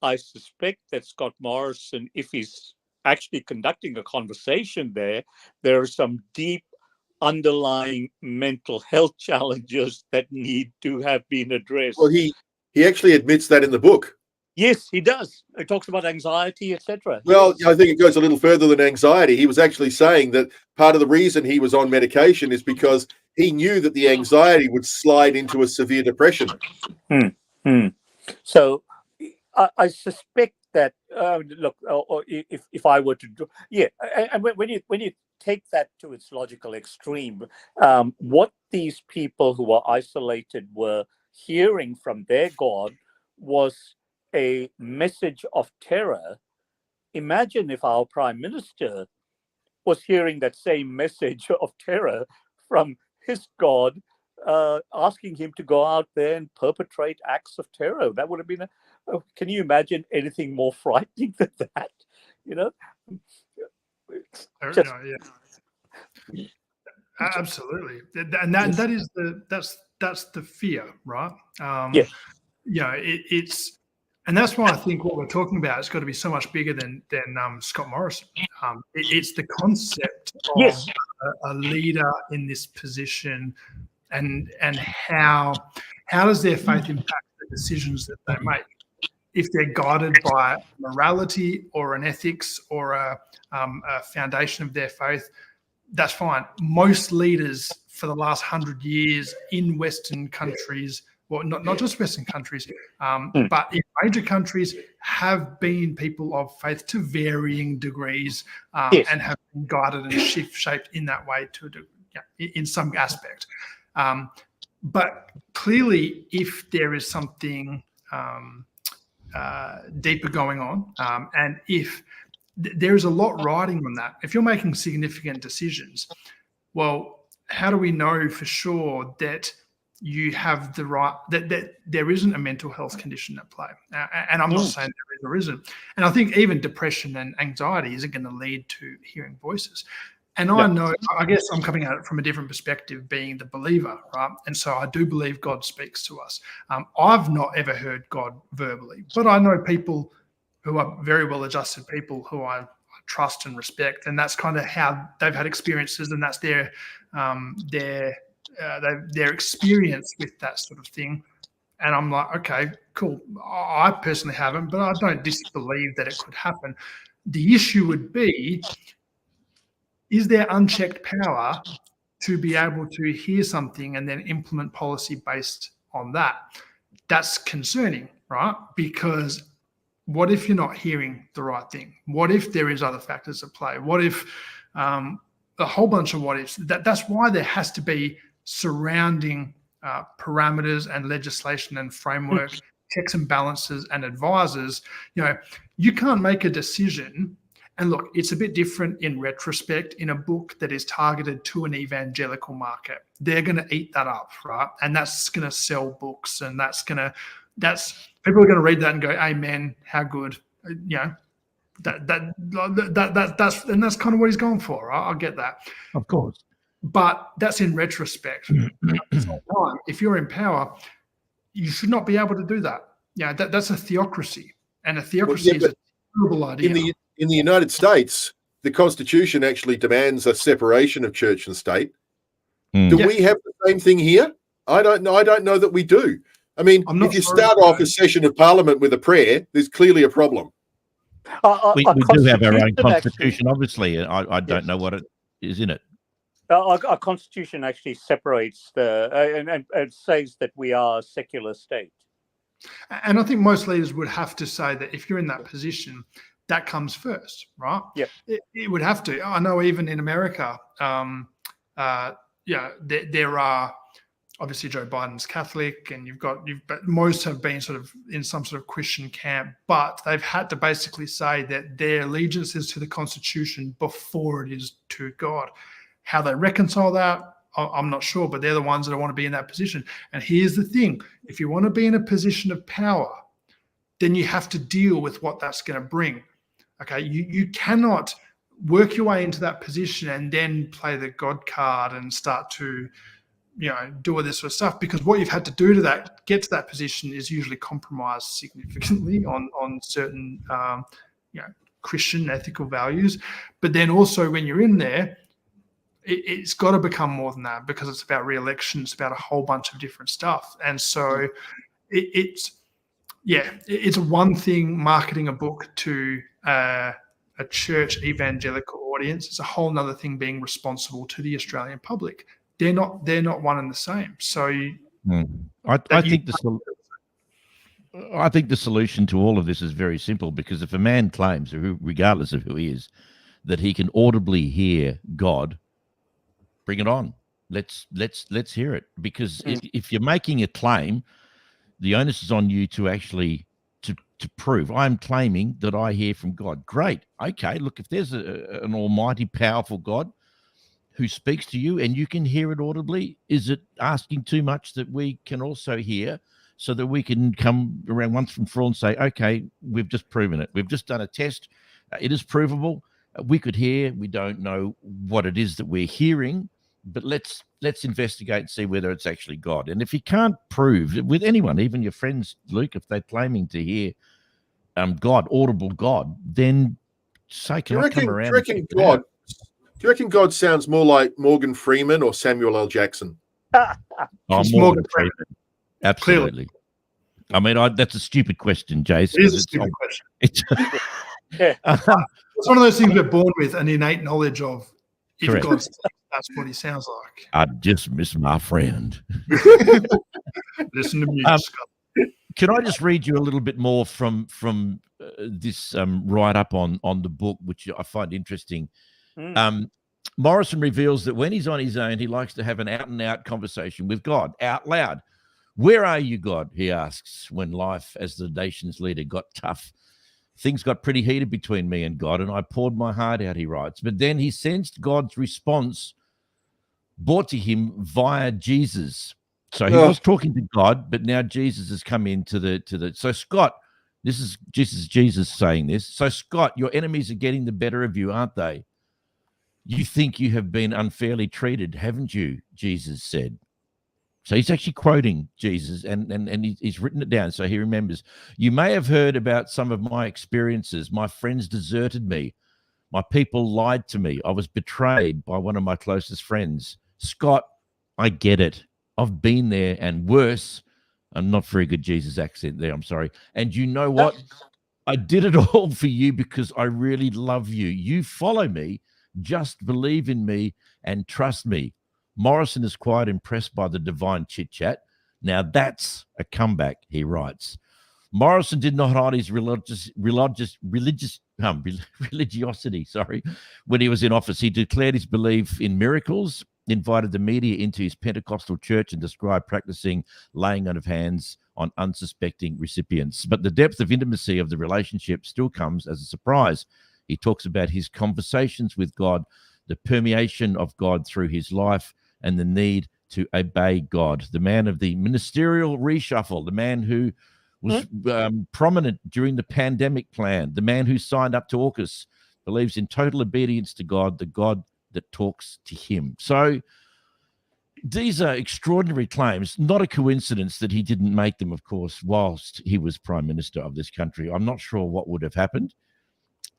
I suspect that Scott Morrison, if he's actually conducting a conversation there are some deep underlying mental health challenges that need to have been addressed. Well, he actually admits that in the book. Yes, he does. He talks about anxiety, etc. Well, yes. I think it goes a little further than anxiety. He was actually saying that part of the reason he was on medication is because he knew that the anxiety would slide into a severe depression. So I suspect that look, or if I were to do, and when you take that to its logical extreme, what these people who were isolated were hearing from their God was a message of terror. Imagine if our Prime Minister was hearing that same message of terror from his God, asking him to go out there and perpetrate acts of terror. That would have been can you imagine anything more frightening than that? Just, yeah. Absolutely, and that is that's the fear, right? Yes. It's, and that's why I think what we're talking about has got to be so much bigger than Scott Morrison. It's the concept of a leader in this position, and how does their faith impact the decisions that they make? If they're guided by morality or an ethics or a foundation of their faith, that's fine. Most leaders for the last 100 years in Western countries, well, not just Western countries, but in major countries, have been people of faith to varying degrees, and have been guided and shaped in that way in some aspect. But clearly, if there is something deeper going on, and if there is a lot riding on that, if you're making significant decisions, well, how do we know for sure that you have the right, that there isn't a mental health condition at play? And I'm not saying there is or isn't. And I think even depression and anxiety isn't going to lead to hearing voices. And I know, I guess I'm coming at it from a different perspective, being the believer, right? And so I do believe God speaks to us. I've not ever heard God verbally, but I know people who are very well-adjusted people who I trust and respect, and that's kind of how they've had experiences, and that's their experience with that sort of thing. And I'm like, okay, cool. I personally haven't, but I don't disbelieve that it could happen. The issue would be, is there unchecked power to be able to hear something and then implement policy based on that? That's concerning, right? Because what if you're not hearing the right thing? What if there is other factors at play? What if a whole bunch of what ifs? That's why there has to be surrounding parameters and legislation and framework, checks and balances and advisors. You can't make a decision. And look, it's a bit different in retrospect in a book that is targeted to an evangelical market. They're going to eat that up, right? And that's going to sell books, and that's people are going to read that and go, "Amen, how good." That's kind of what he's going for. Right? I get that, of course. But that's in retrospect. At the same time, if you're in power, you should not be able to do that. Yeah, that's a theocracy, and a theocracy yeah, is a terrible idea. In the United States, the Constitution actually demands a separation of church and state. Do we have the same thing here? I don't know. I don't know that we do. I mean, if you start off a session of Parliament with a prayer, there's clearly a problem. We do have our own constitution, obviously. I don't know what it is in it. Our constitution actually separates and says that we are a secular state. And I think most leaders would have to say that if you're in that position, that comes first, right? Yeah, it would have to. I know even in America, there are obviously Joe Biden's Catholic, and but most have been sort of in some sort of Christian camp, but they've had to basically say that their allegiance is to the Constitution before it is to God. How they reconcile that, I'm not sure, but they're the ones that want to be in that position. And here's the thing: if you want to be in a position of power, then you have to deal with what that's going to bring. Okay, you cannot work your way into that position and then play the God card and start to, do all this sort of stuff, because what you've had to do to get to that position is usually compromise significantly on certain, Christian ethical values. But then also when you're in there, it's got to become more than that, because it's about re-election. It's about a whole bunch of different stuff. And so it's one thing marketing a book to a church evangelical audience. It's a whole nother thing being responsible to the Australian public. They're not one and the same. So I think the solution to all of this is very simple, because if a man claims, regardless of who he is, that he can audibly hear God, bring it on. Let's hear it. Because if you're making a claim, the onus is on you to actually to prove. I'm claiming that I hear from God. Great. Okay. Look, if there's an almighty, powerful God who speaks to you and you can hear it audibly, is it asking too much that we can also hear, so that we can come around once and for all and say, okay, we've just proven it. We've just done a test. It is provable. We could hear. We don't know what it is that we're hearing, but let's investigate and see whether it's actually God. And if you can't prove with anyone, even your friends, Luke, if they're claiming to hear God, audible God, then say, can I come around? Do you reckon God sounds more like Morgan Freeman or Samuel L. Jackson? Morgan Freeman. Absolutely. Clearly. I mean, that's a stupid question, Jason. It is a stupid question. It's one of those things we're born with, an innate knowledge of. If Correct. God speaks, that's what he sounds like. I just miss my friend. Listen to me, Scott. Can I just read you a little bit more from this write-up on the book, which I find interesting? Morrison reveals that when he's on his own, he likes to have an out-and-out conversation with God, out loud. Where are you, God? He asks, when life as the nation's leader got tough. Things got pretty heated between me and God, and I poured my heart out, he writes. But then he sensed God's response brought to him via Jesus. So he was talking to God, but now Jesus has come into the. So Scott, this is Jesus saying this. So Scott, your enemies are getting the better of you, aren't they? You think you have been unfairly treated, haven't you? Jesus said. So he's actually quoting Jesus, and he's written it down so he remembers. You may have heard about some of my experiences. My friends deserted me. My people lied to me. I was betrayed by one of my closest friends. Scott, I get it. I've been there and worse. I'm not very good Jesus accent there, I'm sorry. And you know what? I did it all for you because I really love you. You follow me. Just believe in me and trust me. Morrison is quite impressed by the divine chit-chat. Now that's a comeback, he writes. Morrison did not hide his religiosity, when he was in office. He declared his belief in miracles, invited the media into his Pentecostal church, and described practicing laying on of hands on unsuspecting recipients. But the depth of intimacy of the relationship still comes as a surprise. He talks about his conversations with God, the permeation of God through his life, and the need to obey God. The man of the ministerial reshuffle, the man who was prominent during the pandemic plan, the man who signed up to AUKUS, believes in total obedience to God, the God that talks to him. So these are extraordinary claims. Not a coincidence that he didn't make them, of course, whilst he was Prime Minister of this country. I'm not sure what would have happened.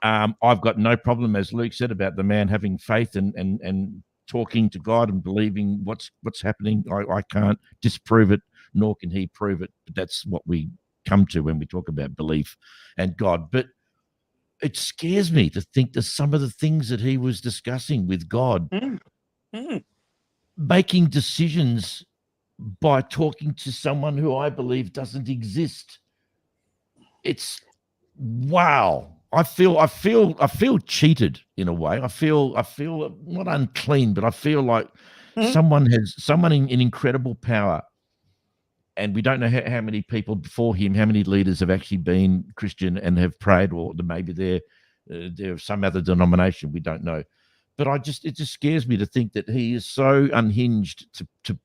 I've got no problem, as Luke said, about the man having faith and talking to God and believing what's happening. I can't disprove it, nor can he prove it. But that's what we come to when we talk about belief and God. But it scares me to think that some of the things that he was discussing with God, making decisions by talking to someone who I believe doesn't exist. It's wow. I feel cheated in a way. I feel not unclean, but I feel like someone in incredible power, and we don't know how many people before him, how many leaders have actually been Christian and have prayed, or maybe they're of some other denomination. We don't know. But it just scares me to think that he is so unhinged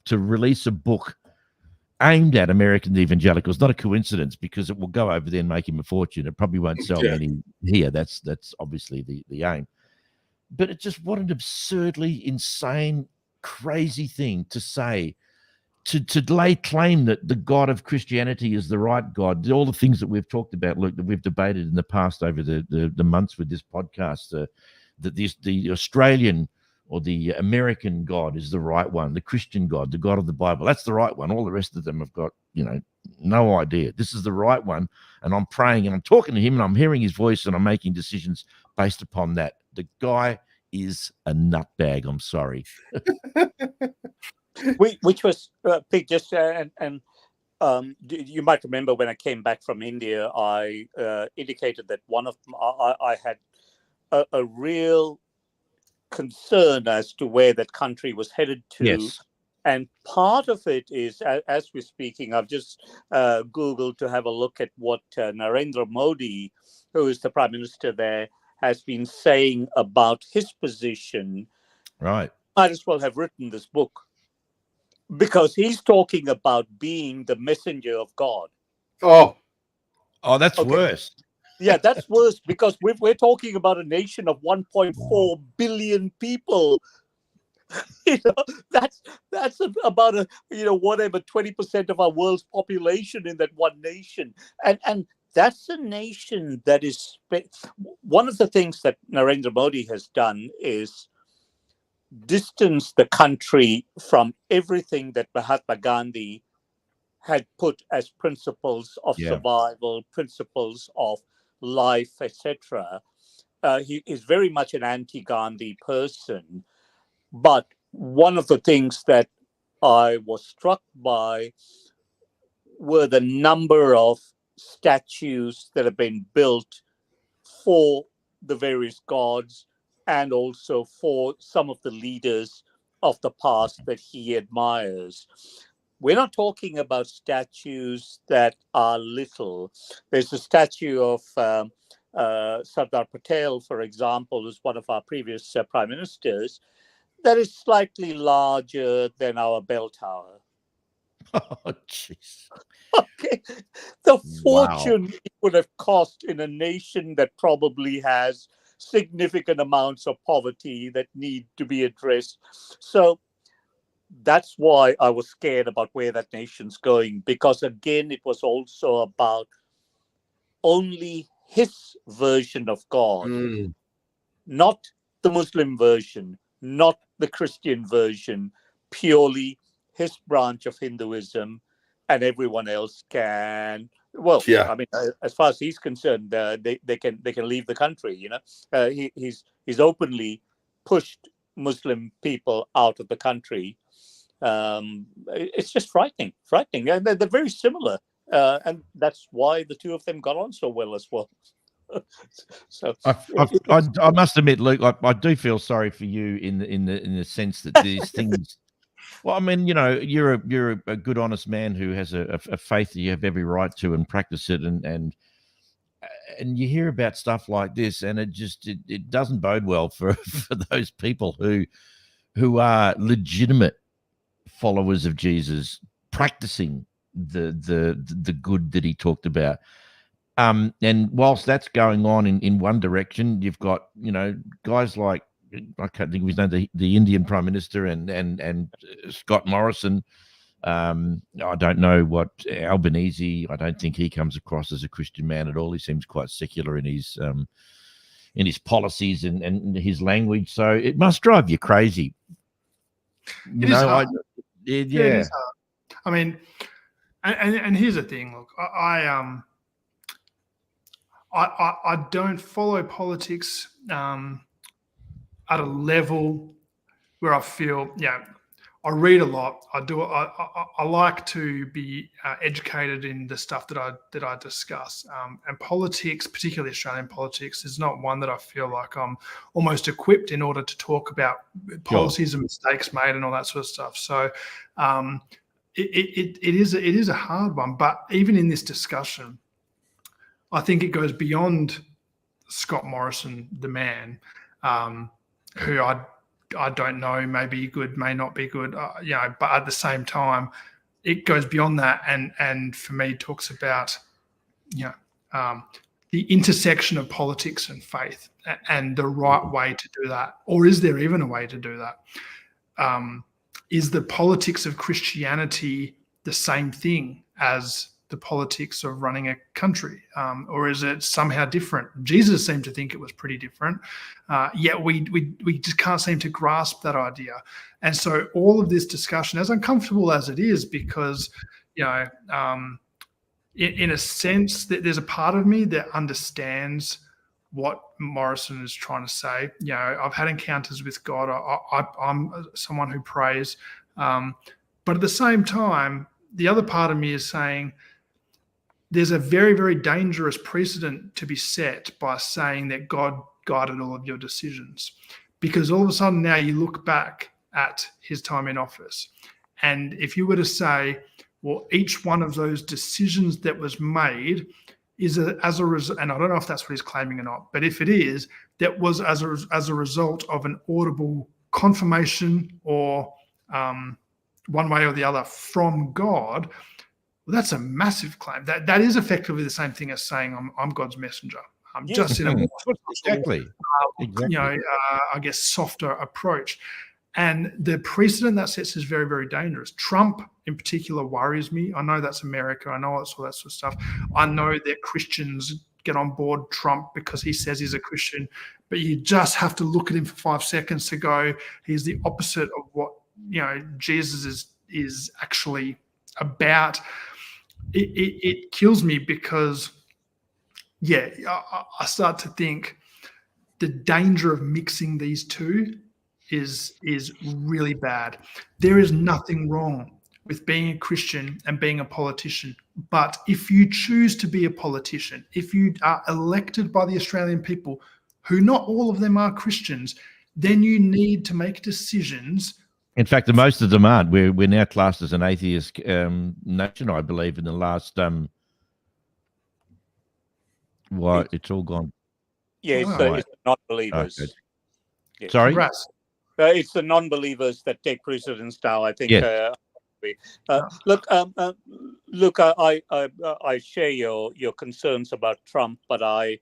to release a book aimed at American evangelicals. Not a coincidence, because it will go over there and make him a fortune. It probably won't sell many here. That's obviously the aim. But it's just, what an absurdly insane, crazy thing to say, to lay claim that the God of Christianity is the right God. All the things that we've talked about, Luke, that we've debated in the past over the months with this podcast, that the Australian or the American God is the right one, the Christian God, the God of the Bible, that's the right one. All the rest of them have got, no idea. This is the right one, and I'm praying and I'm talking to him and I'm hearing his voice and I'm making decisions based upon that. The guy is a nutbag. I'm sorry. Which was Pete, just you might remember when I came back from India, I indicated that I had a real concern as to where that country was headed to. Yes. And part of it is, as we're speaking, I've just Googled to have a look at what Narendra Modi, who is the Prime Minister there, has been saying about his position. Right. Might as well have written this book, because he's talking about being the messenger of God. Oh, that's worse. Yeah, that's worse, because we're talking about a nation of 1.4 billion people. That's about whatever 20% of our world's population in that one nation, and that's a nation that is. One of the things that Narendra Modi has done is distance the country from everything that Mahatma Gandhi had put as principles of survival, principles of life, etc. He is very much an anti-Gandhi person. But one of the things that I was struck by were the number of statues that have been built for the various gods, and also for some of the leaders of the past that he admires. We're not talking about statues that are little. There's a statue of Sardar Patel, for example, who's one of our previous prime ministers, that is slightly larger than our bell tower. Oh, jeez. Okay. The fortune it would have cost in a nation that probably has significant amounts of poverty that need to be addressed. So that's why I was scared about where that nation's going, because again, it was also about only his version of God, not the Muslim version, not the Christian version, purely his branch of Hinduism, and everyone else can. Well, I mean, as far as he's concerned, they can leave the country. He's openly pushed Muslim people out of the country. It's just frightening. And they're very similar, and that's why the two of them got on so well as well. So I must admit, Luke, I do feel sorry for you in the sense that these things. Well, I mean, you're a good, honest man who has a faith that you have every right to and practice it, and you hear about stuff like this, and it doesn't bode well for those people who are legitimate followers of Jesus, practicing the good that he talked about. And whilst that's going on in one direction, you've got guys like I can't think of his name, the Indian Prime Minister, and Scott Morrison. I don't know what Albanese. I don't think he comes across as a Christian man at all. He seems quite secular in his policies and his language. So it must drive you crazy. It is hard. It is hard. I mean, and here's the thing. Look, I don't follow politics at a level where I feel, I read a lot. I like to be educated in the stuff that I discuss. And politics, particularly Australian politics, is not one that I feel like I'm almost equipped in order to talk about policies and mistakes made and all that sort of stuff. So it is a hard one. But even in this discussion, I think it goes beyond Scott Morrison, the man, who I don't know, may be good, may not be good, but at the same time, it goes beyond that, and for me talks about, the intersection of politics and faith and the right way to do that, or is there even a way to do that? Is the politics of Christianity the same thing as the politics of running a country, or is it somehow different? Jesus seemed to think it was pretty different, yet we just can't seem to grasp that idea. And so all of this discussion, as uncomfortable as it is, because in a sense that there's a part of me that understands what Morrison is trying to say. I've had encounters with God. I'm someone who prays, but at the same time, the other part of me is saying, there's a very, very dangerous precedent to be set by saying that God guided all of your decisions, because all of a sudden now you look back at his time in office, and if you were to say, well, each one of those decisions that was made is as a result, and I don't know if that's what he's claiming or not, but if it is, that was as a result of an audible confirmation or one way or the other from God. Well, that's a massive claim. That is effectively the same thing as saying I'm God's messenger. I'm just in a more exactly. I guess softer approach. And the precedent that sets is very, very dangerous. Trump in particular worries me. I know that's America. I know it's all that sort of stuff. I know that Christians get on board Trump because he says he's a Christian, but you just have to look at him for 5 seconds to go, he's the opposite of what Jesus is actually about. It kills me because, I start to think the danger of mixing these two is really bad. There is nothing wrong with being a Christian and being a politician. But if you choose to be a politician, if you are elected by the Australian people, who not all of them are Christians, then you need to make decisions. In fact, the most of them aren't. We're now classed as an atheist nation, I believe, in the last it's all gone. Yeah, it's the non-believers. Okay. Yes. Sorry? It's the non-believers that take precedence now, I think. Yes. Look, I share your concerns about Trump, but I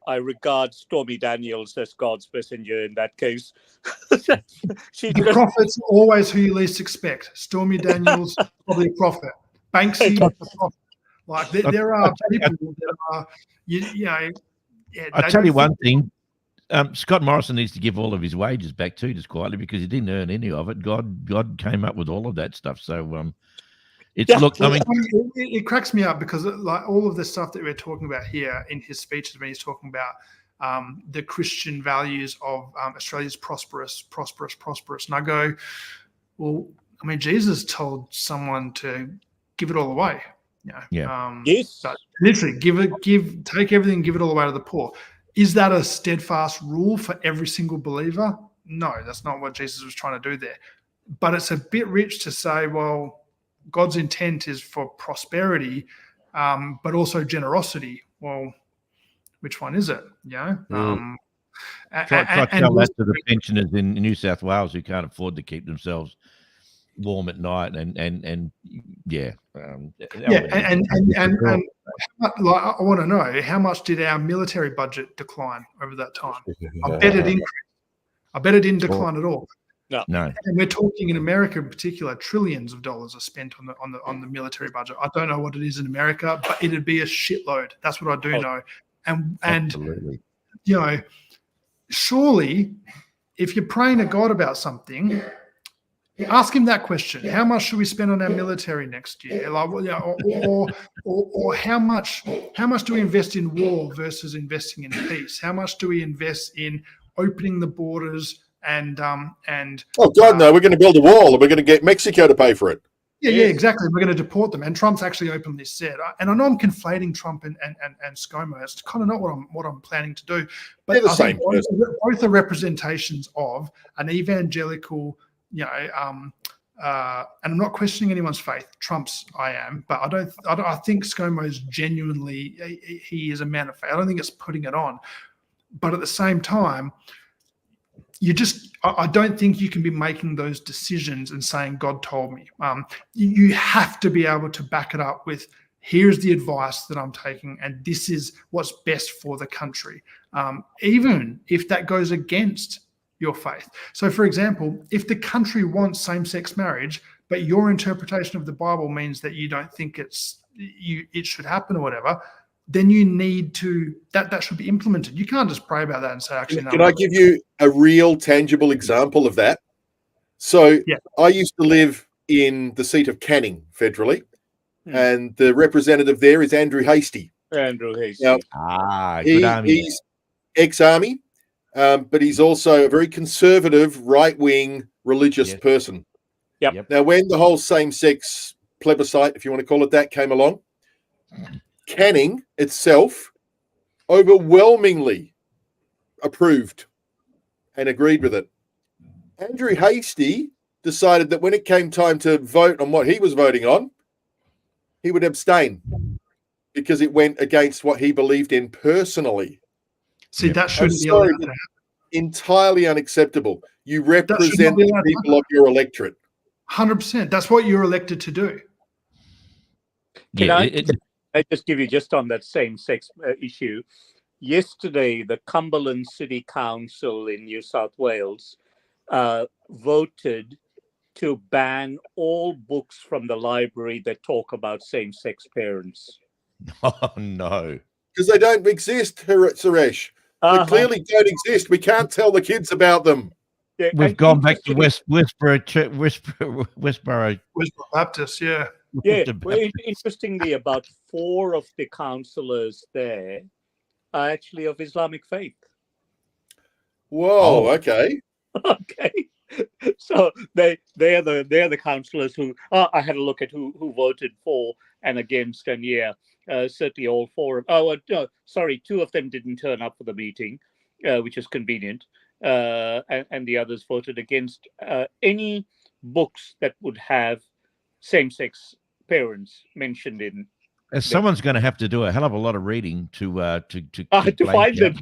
regard Stormy Daniels as God's messenger in that case. The prophet's always who you least expect. Stormy Daniels, probably a prophet. Banksy, a prophet. Like there are people that are, I'll tell you one thing. Scott Morrison needs to give all of his wages back too, just quietly, because he didn't earn any of it. God came up with all of that stuff. So it cracks me up because like all of the stuff that we're talking about here in his speeches when he's talking about the Christian values of Australia's prosperous. And I go, well, I mean, Jesus told someone to give it all away. Yes. Literally, take everything, give it all away to the poor. Is that a steadfast rule for every single believer? No, that's not what Jesus was trying to do there. But it's a bit rich to say, well, God's intent is for prosperity, but also generosity. Well, which one is it? Try to tell that to the pensioners in New South Wales who can't afford to keep themselves warm at night, and like, I want to know, how much did our military budget decline over that time? I bet it increased. I bet it didn't Sure. decline at all. No. And we're talking in America in particular, trillions of dollars are spent on the military budget. I don't know what it is in America, but it'd be a shitload. That's what I do know. And Absolutely. you know, surely if you're praying to God about something, ask him that question. How much should we spend on our military next year? Like, or how much do we invest in war versus investing in peace? How much do we invest in opening the borders and oh God, no, we're going to build a wall and we're going to get Mexico to pay for it. Yeah, exactly. We're going to deport them. And Trump's actually openly said, and I know I'm conflating Trump and ScoMo. It's kind of not what I'm planning to do. But They're the I same think both are representations of an evangelical, and I'm not questioning anyone's faith. Trump's I am, but I think ScoMo is genuinely, he is a man of faith. I don't think it's putting it on. But at the same time, I don't think you can be making those decisions and saying, God told me. You have to be able to back it up with, here's the advice that I'm taking, and this is what's best for the country, even if that goes against your faith. So, for example, if the country wants same-sex marriage, but your interpretation of the Bible means that you don't think it should happen or whatever, then you need to, that should be implemented. You can't just pray about that and say, actually, no. Can I give you a real tangible example of that? So I used to live in the seat of Canning federally, and the representative there is Andrew Hastie. Andrew Hastie. Now, good army. He's ex-army, but he's also a very conservative, right-wing religious person. Yep. Now, when the whole same-sex plebiscite, if you want to call it that, came along, Canning itself overwhelmingly approved and agreed with it. Andrew Hastie decided that when it came time to vote on what he was voting on, he would abstain because it went against what he believed in personally. See, that shouldn't be allowed to happen. Entirely unexactable. You represent the people of your electorate. 100%. That's what you're elected to do. Can I just give you just on that same-sex issue? Yesterday, the Cumberland City Council in New South Wales voted to ban all books from the library that talk about same-sex parents. Oh, no. Because they don't exist, Suresh. They clearly don't exist. We can't tell the kids about them. Yeah, we've gone back to Westboro Baptist, yeah. Yeah, well, interestingly, about 4 of the councillors there are actually of Islamic faith. Whoa, okay. Okay. So they're the councillors who I had a look at who voted for and against, and certainly all 4. Oh, no, sorry, 2 of them didn't turn up for the meeting, which is convenient, and the others voted against any books that would have same-sex parents mentioned in. Someone's going to have to do a hell of a lot of reading to find them.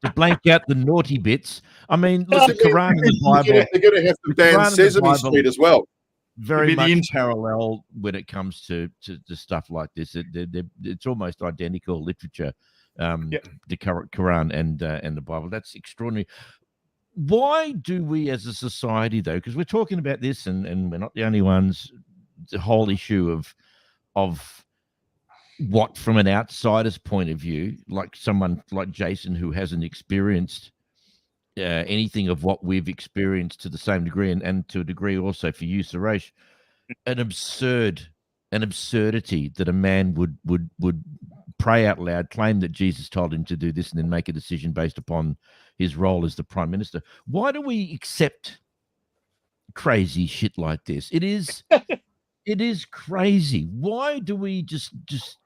To blank out the naughty bits. I mean, look, the Quran and the Bible. They're going to have to ban Sesame Street as well. Very much parallel when it comes to stuff like this. It's almost identical literature, the Quran and the Bible. That's extraordinary. Why do we as a society, though, because we're talking about this and we're not the only ones, the whole issue of what from an outsider's point of view, like someone like Jason who hasn't experienced anything of what we've experienced to the same degree, and to a degree also for you, Suresh, an absurdity that a man would pray out loud, claim that Jesus told him to do this, and then make a decision based upon his role as the Prime Minister. Why do we accept crazy shit like this? It is crazy. Why do we just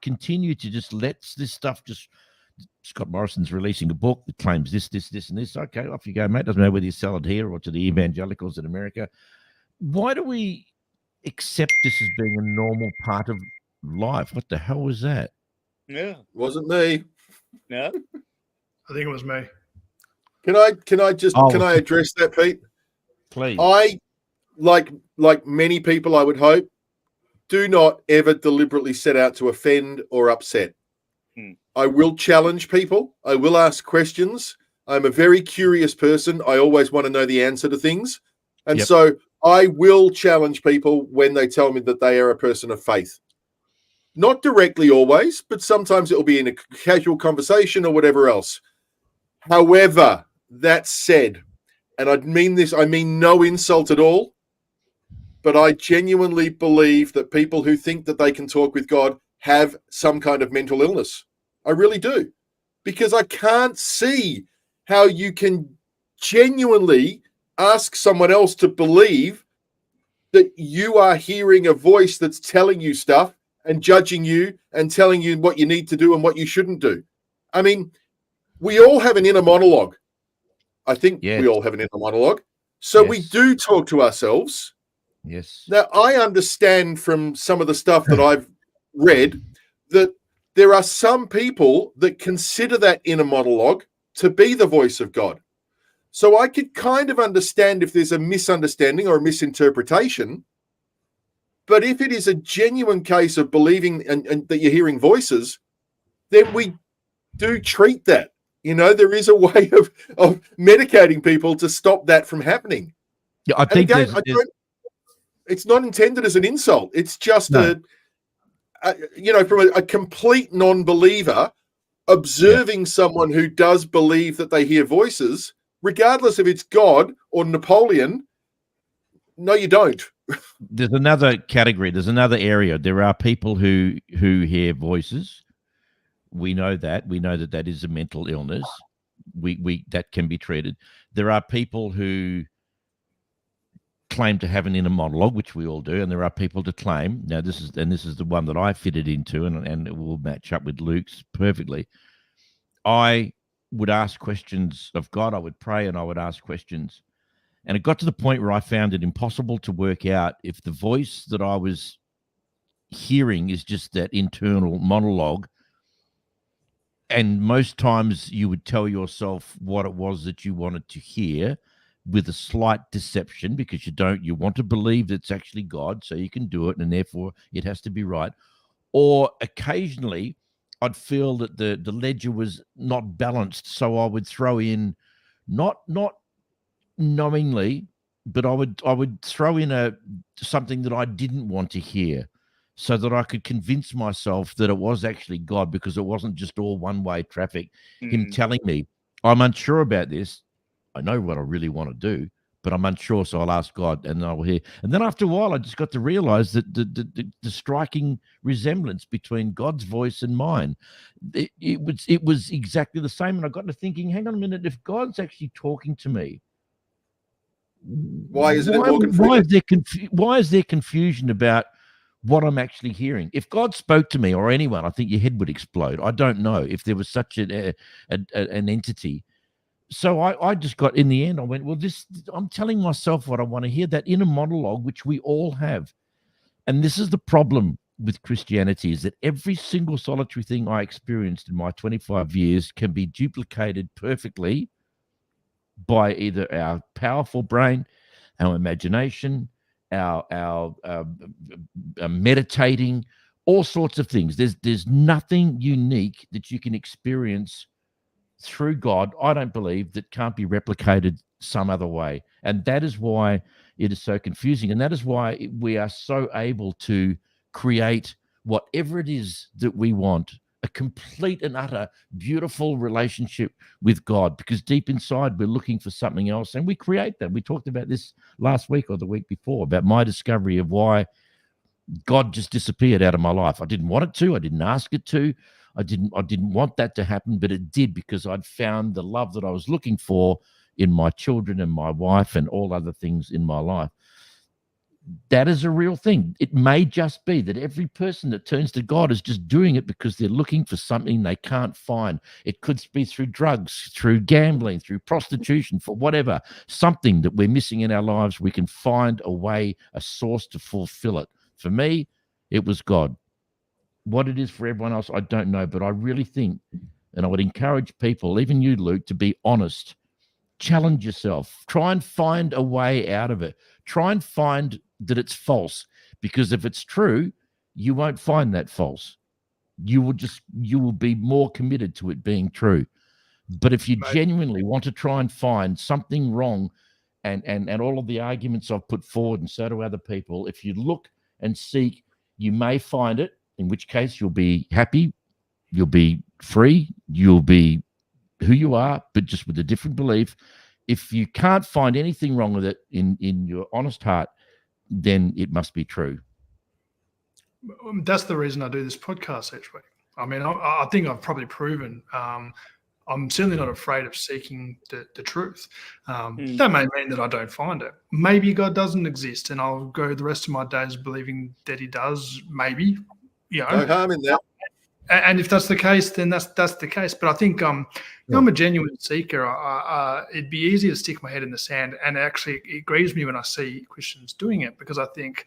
continue to just let this stuff just... Scott Morrison's releasing a book that claims this, and this. Okay, off you go, mate. Doesn't matter whether you sell it here or to the evangelicals in America. Why do we accept this as being a normal part of life? What the hell was that? Yeah, wasn't me. No, I think it was me. Can I address that, Pete? Please. I like many people, I would hope, do not ever deliberately set out to offend or upset. I will challenge people. I will ask questions. I'm a very curious person. I always want to know the answer to things. And Yep. so I will challenge people when they tell me that they are a person of faith. Not directly always, but sometimes it'll be in a casual conversation or whatever else. However, that said, and I mean no insult at all, but I genuinely believe that people who think that they can talk with God have some kind of mental illness. I really do. Because I can't see how you can genuinely ask someone else to believe that you are hearing a voice that's telling you stuff and judging you and telling you what you need to do and what you shouldn't do. I mean, we all have an inner monologue. I think Yes. we all have an inner monologue. So we Yes. do talk to ourselves. Yes. Now, I understand from some of the stuff that I've read that there are some people that consider that inner monologue to be the voice of God. So I could kind of understand if there's a misunderstanding or a misinterpretation. But if it is a genuine case of believing and that you're hearing voices, then we do treat that. You know, there is a way of medicating people to stop that from happening. Yeah, I And think again, it's not intended as an insult. It's just No. from a complete non-believer observing someone who does believe that they hear voices, regardless if it's God or Napoleon. No, you don't. There's another category. There's another area. There are people who hear voices. We know that. We know that that is a mental illness. We that can be treated. There are people who claim to have an inner monologue, which we all do, and there are people to claim. Now, this is the one that I fitted into, and it will match up with Luke's perfectly. I would ask questions of God. I would pray, and I would ask questions. And it got to the point where I found it impossible to work out if the voice that I was hearing is just that internal monologue. And most times you would tell yourself what it was that you wanted to hear with a slight deception, because you want to believe that it's actually God, so you can do it, and therefore it has to be right. Or occasionally I'd feel that the ledger was not balanced, so I would throw in not knowingly, but I would throw in something that I didn't want to hear, so that I could convince myself that it was actually God, because it wasn't just all one-way traffic. Him telling me, I'm unsure about this. I know what I really want to do, but I'm unsure, so I'll ask God, and I will hear. And then after a while, I just got to realize that the striking resemblance between God's voice and mine, it was exactly the same. And I got to thinking, hang on a minute, if God's actually talking to me, Why is it more confusing? Why is there confusion about what I'm actually hearing? If God spoke to me or anyone, I think your head would explode. I don't know if there was such an entity. So I just got, in the end, I went, well, I'm telling myself what I want to hear, that inner monologue, which we all have. And this is the problem with Christianity, is that every single solitary thing I experienced in my 25 years can be duplicated perfectly by either our powerful brain, our imagination, our meditating, all sorts of things. There's nothing unique that you can experience through God, I don't believe, that can't be replicated some other way. And that is why it is so confusing. And that is why we are so able to create whatever it is that we want, a complete and utter beautiful relationship with God, because deep inside we're looking for something else, and we create that. We talked about this last week or the week before, about my discovery of why God just disappeared out of my life. I didn't want it to. I didn't ask it to. I didn't want that to happen, but it did, because I'd found the love that I was looking for in my children and my wife and all other things in my life. That is a real thing. It may just be that every person that turns to God is just doing it because they're looking for something they can't find. It could be through drugs, through gambling, through prostitution, for whatever, something that we're missing in our lives. We can find a way, a source to fulfill it. For me, it was God. What it is for everyone else, I don't know, but I really think, and I would encourage people, even you, Luke, to be honest. Challenge yourself. Try and find a way out of it. Try and find that it's false, because if it's true, you won't find that false. You will be more committed to it being true. But if you Mate. genuinely want to try and find something wrong, and all of the arguments I've put forward, and so do other people, if you look and seek, you may find it, in which case you'll be happy, you'll be free, you'll be who you are, but just with a different belief. If you can't find anything wrong with it in your honest heart, then it must be true. That's the reason I do this podcast each week. I mean, I think I've probably proven I'm certainly not afraid of seeking the truth. That may mean that I don't find it. Maybe God doesn't exist, and I'll go the rest of my days believing that He does. Maybe, No harm in that. And if that's the case, then that's the case. But I think I'm a genuine seeker. It'd be easy to stick my head in the sand, and actually, it grieves me when I see Christians doing it, because I think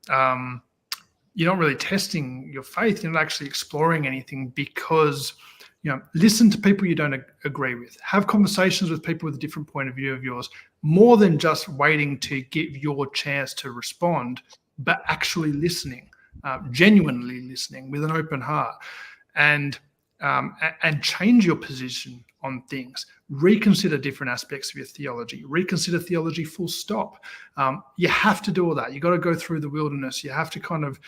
you're not really testing your faith. You're not actually exploring anything, because listen to people you don't agree with. Have conversations with people with a different point of view of yours, more than just waiting to give your chance to respond, but actually listening, genuinely listening with an open heart, and change your position on things. Reconsider different aspects of your theology. Reconsider theology full stop. You have to do all that. You got to go through the wilderness. You have to kind of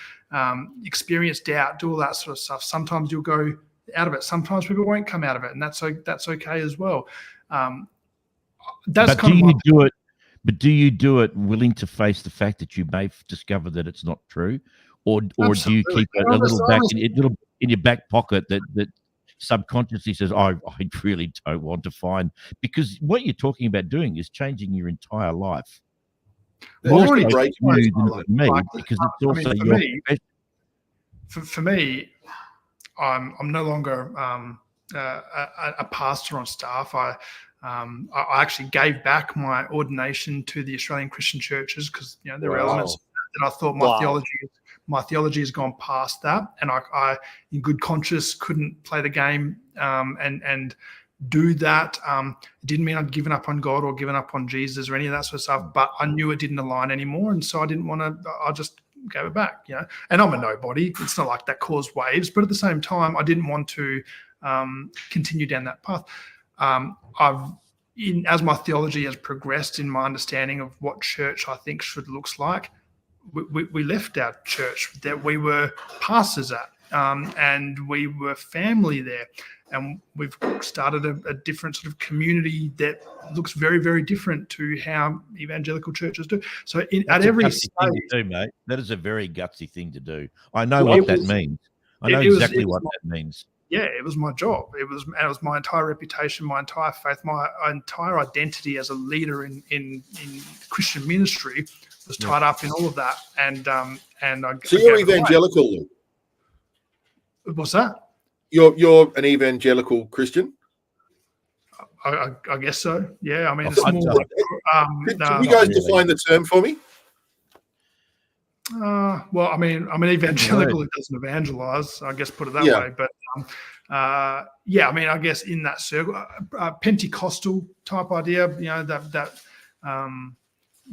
experience doubt, do all that sort of stuff. Sometimes you'll go out of it. Sometimes people won't come out of it, and that's okay as well. That's kind of do it? But do you do it willing to face the fact that you may discover that it's not true, or do you keep it a little back in your back pocket that subconsciously says, I really don't want to find, because what you're talking about doing is changing your entire life. Well, More already so break for you than for me, because it's also your profession. For me, I'm no longer a pastor on staff. I actually gave back my ordination to the Australian Christian churches, because there are elements that I thought my theology has gone past that, and I in good conscience couldn't play the game and do that. It didn't mean I'd given up on God or given up on Jesus or any of that sort of stuff, but I knew it didn't align anymore, and so I didn't want to. I just gave it back, And I'm a nobody. It's not like that caused waves, but at the same time, I didn't want to continue down that path. As my theology has progressed in my understanding of what church I think should looks like, we left our church that we were pastors at, and we were family there, and we've started a different sort of community that looks very, very different to how evangelical churches do. So at every stage, thing to do, mate. That is a very gutsy thing to do. I know what that means. I know exactly what that means. Yeah, it was my job. It was my entire reputation, my entire faith, my entire identity as a leader in Christian ministry was tied up in all of that. And so you're evangelical, Luke? What's that? You're an evangelical Christian? I guess so. Yeah, I mean, it's more. Can you guys define the term for me? Well, I mean, I'm an evangelical who doesn't evangelize, I guess, put it that way. But I mean, I guess in that circle, Pentecostal type idea,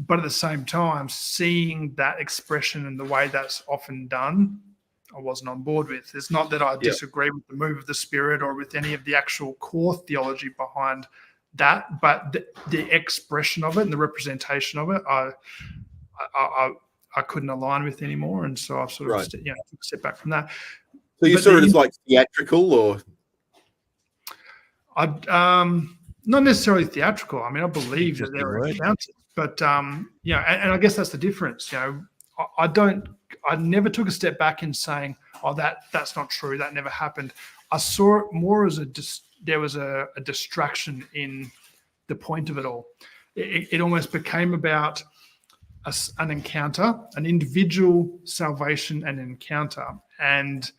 but at the same time, seeing that expression and the way that's often done, I wasn't on board with. It's not that I disagree with the move of the Spirit or with any of the actual core theology behind that, but the expression of it and the representation of it, I couldn't align with anymore, and so I've sort of took a step back from that. So you saw it as like theatrical, or not necessarily theatrical. I mean, I believe that there are encounters, but and I guess that's the difference. I never took a step back in saying, "Oh, that's not true. That never happened." I saw it more as there was a distraction in the point of it all. It almost became about an encounter, an individual salvation and encounter. And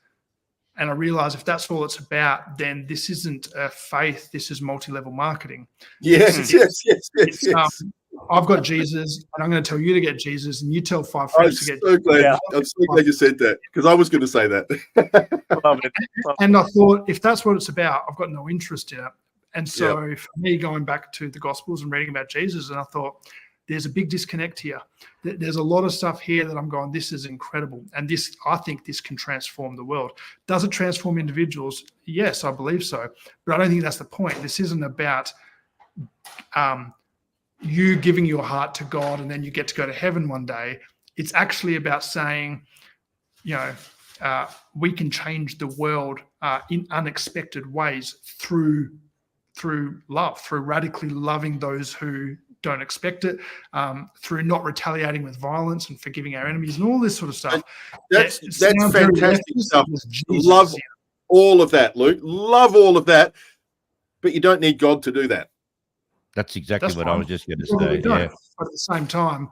I realized if that's all it's about, then this isn't a faith, this is multi-level marketing. Yes. I've got Jesus, and I'm going to tell you to get Jesus, and you tell 5 friends to get Jesus. I'm so glad you said that, because I was going to say that. And I thought, if that's what it's about, I've got no interest in it. And so for me, going back to the Gospels and reading about Jesus, and I thought, there's a big disconnect here. There's a lot of stuff here that I'm going, this is incredible. And this, I think this can transform the world. Does it transform individuals? Yes, I believe so. But I don't think that's the point. This isn't about you giving your heart to God and then you get to go to heaven one day. It's actually about saying, we can change the world in unexpected ways through love, through radically loving those who don't expect it, through not retaliating with violence and forgiving our enemies and all this sort of stuff. That's fantastic stuff. Love all of that, Luke. Love all of that. But you don't need God to do that. That's exactly what I was just going to say. But Yeah. at the same time,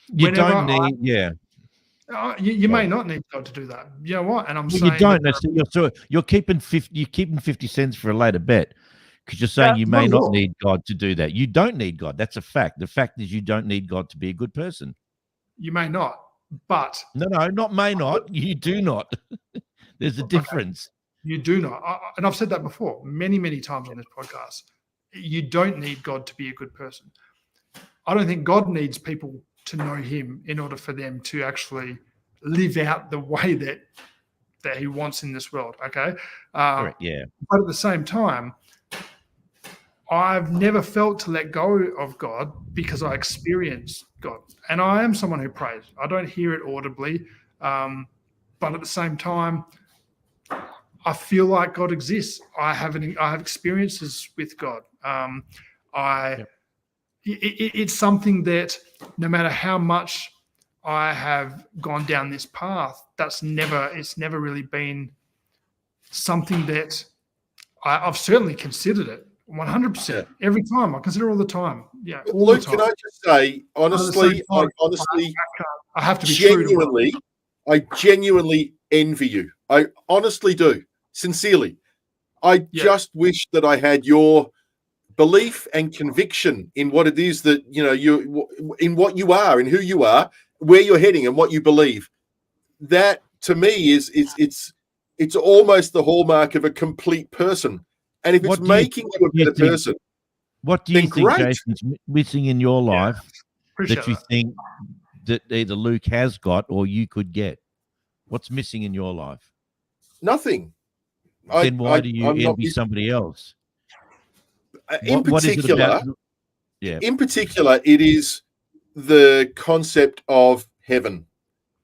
you don't need, you may not need God to do that. You know what? And I'm saying you don't. You're keeping 50 cents for a later bet because you're saying you may not need God to do that. You don't need God. That's a fact. The fact is you don't need God to be a good person. You may not, but no, not may not. You do not. There's a difference. Okay. You do not. And I've said that before many, many times on this podcast. You don't need God to be a good person. I don't think God needs people to know him in order for them to actually live out the way that he wants in this world. Okay. Correct, yeah. But at the same time, I've never felt to let go of God because I experience God. And I am someone who prays. I don't hear it audibly. But at the same time, I feel like God exists. I have experiences with God. It's something that no matter how much I have gone down this path, it's never really been something that I've certainly considered it 100%. Every time. I consider it all the time. Yeah. Luke, can I just say, honestly, I have to be genuinely, I genuinely envy you. I honestly do. Sincerely. I just wish that I had your belief and conviction in what it is that, you in what you are and who you are, where you're heading and what you believe. That to me is it's almost the hallmark of a complete person. And if it's making you a better person, what do you think, Jason's missing in your life that you think that either Luke has got or you could get? What's missing in your life? Nothing. Then why do you envy somebody else? In particular, it is the concept of heaven.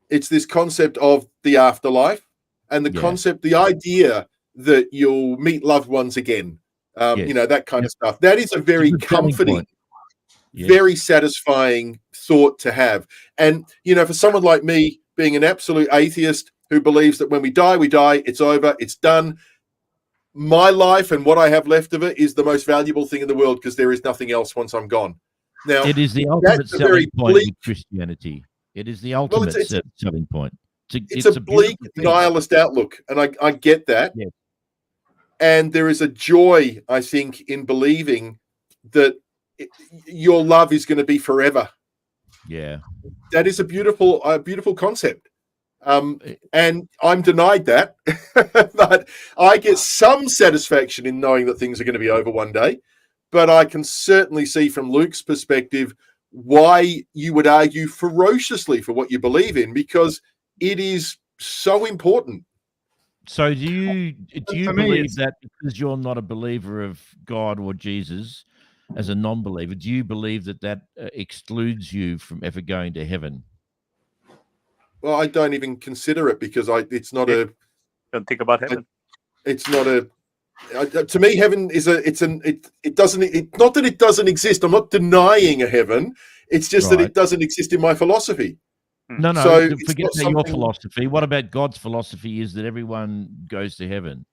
It's this concept of the afterlife and the idea that you'll meet loved ones again. That kind of stuff. That is a very comforting, very satisfying thought to have. And, for someone like me, being an absolute atheist who believes that when we die, it's over, it's done. My life and what I have left of it is the most valuable thing in the world because there is nothing else once I'm gone. Now, it is the ultimate selling point with Christianity. It is the ultimate selling point. It's a bleak, nihilist outlook, and I get that. Yeah. And there is a joy, I think, in believing that your love is going to be forever. Yeah, that is a beautiful concept. And I'm denied that, but I get some satisfaction in knowing that things are going to be over one day. But I can certainly see from Luke's perspective why you would argue ferociously for what you believe in, because it is so important. So do you believe that because you're not a believer of God or Jesus as a non-believer, do you believe that excludes you from ever going to heaven? Well, I don't even consider it because it's not a. Don't think about heaven. It's not a. To me, heaven is it doesn't. Not that it doesn't exist. I'm not denying a heaven. It's just that it doesn't exist in my philosophy. No. So forget your philosophy. What about God's philosophy? Is that everyone goes to heaven?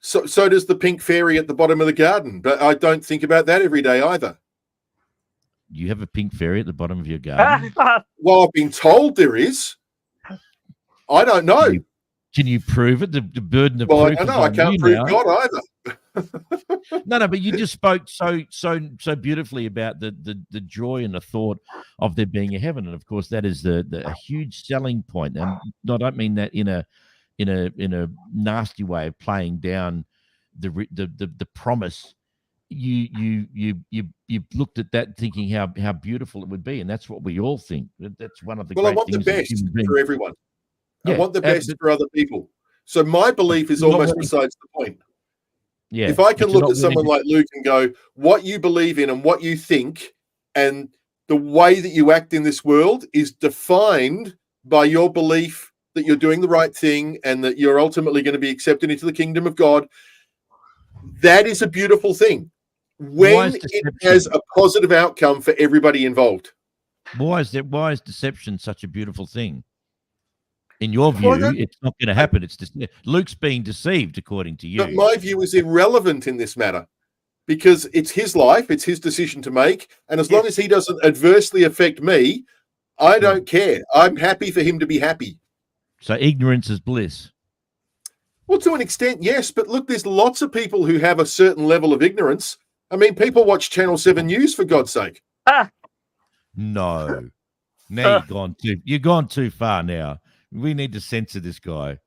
So does the pink fairy at the bottom of the garden, but I don't think about that every day either. You have a pink fairy at the bottom of your garden? Well, I've been told there is. I don't know. Can you prove it? The burden of proof. I know. I can't prove God either. No, but you just spoke so beautifully about the joy and the thought of there being a heaven, and of course that is a huge selling point. And I don't mean that in a nasty way of playing down the promise, you looked at that thinking how beautiful it would be, and that's what we all think. That's one of the Well, I great want the things of best human beings. for everyone. I Yeah, want the best but for other people. So my belief is you're not almost willing- besides the point. yeah. If I but can you're look not at someone willing like Luke and go, what you believe in and what you think and the way that you act in this world is defined by your belief that you're doing the right thing and that you're ultimately going to be accepted into the kingdom of God, that is a beautiful thing. When it deception? has a positive outcome for everybody involved. Why is deception such a beautiful thing? In your view, Well, it's not going to happen. Luke's being deceived, according to you. But my view is irrelevant in this matter because it's his life, it's his decision to make. And as long as he doesn't adversely affect me, I don't care. I'm happy for him to be happy. So ignorance is bliss. Well, to an extent, yes. But look, there's lots of people who have a certain level of ignorance. I mean, people watch Channel 7 News, for God's sake. No. Now you've gone too far now. We need to censor this guy.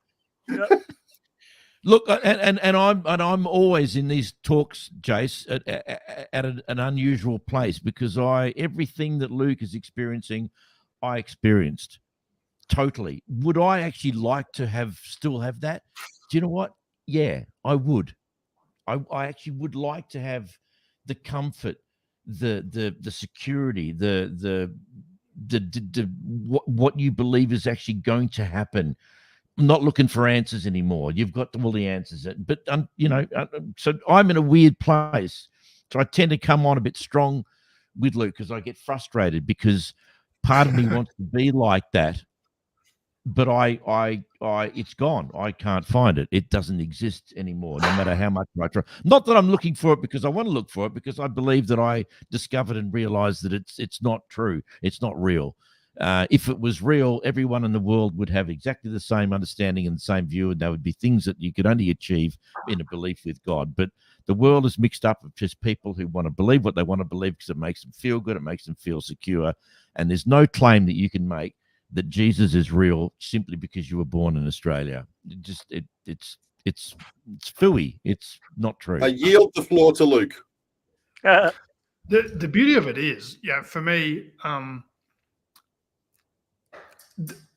Look, and I'm always in these talks, Jace, at an unusual place because everything that Luke is experiencing, I experienced totally. Would I actually like to still have that? Do you know what? Yeah, I would. I actually would like to have the comfort, the security, what you believe is actually going to happen. I'm not looking for answers anymore. You've got all the answers, but so I'm in a weird place. So I tend to come on a bit strong with Luke because I get frustrated because part of me wants to be like that, but it's gone. I can't find it. It doesn't exist anymore, no matter how much I try. Not that I'm looking for it because I want to look for it, because I believe that I discovered and realized that it's not true. It's not real. If it was real, everyone in the world would have exactly the same understanding and the same view, and there would be things that you could only achieve in a belief with God. But the world is mixed up of just people who want to believe what they want to believe because it makes them feel good, it makes them feel secure, and there's no claim that you can make that Jesus is real simply because you were born in Australia. It's phooey. It's not true. I yield the floor to Luke. The beauty of it is, for me,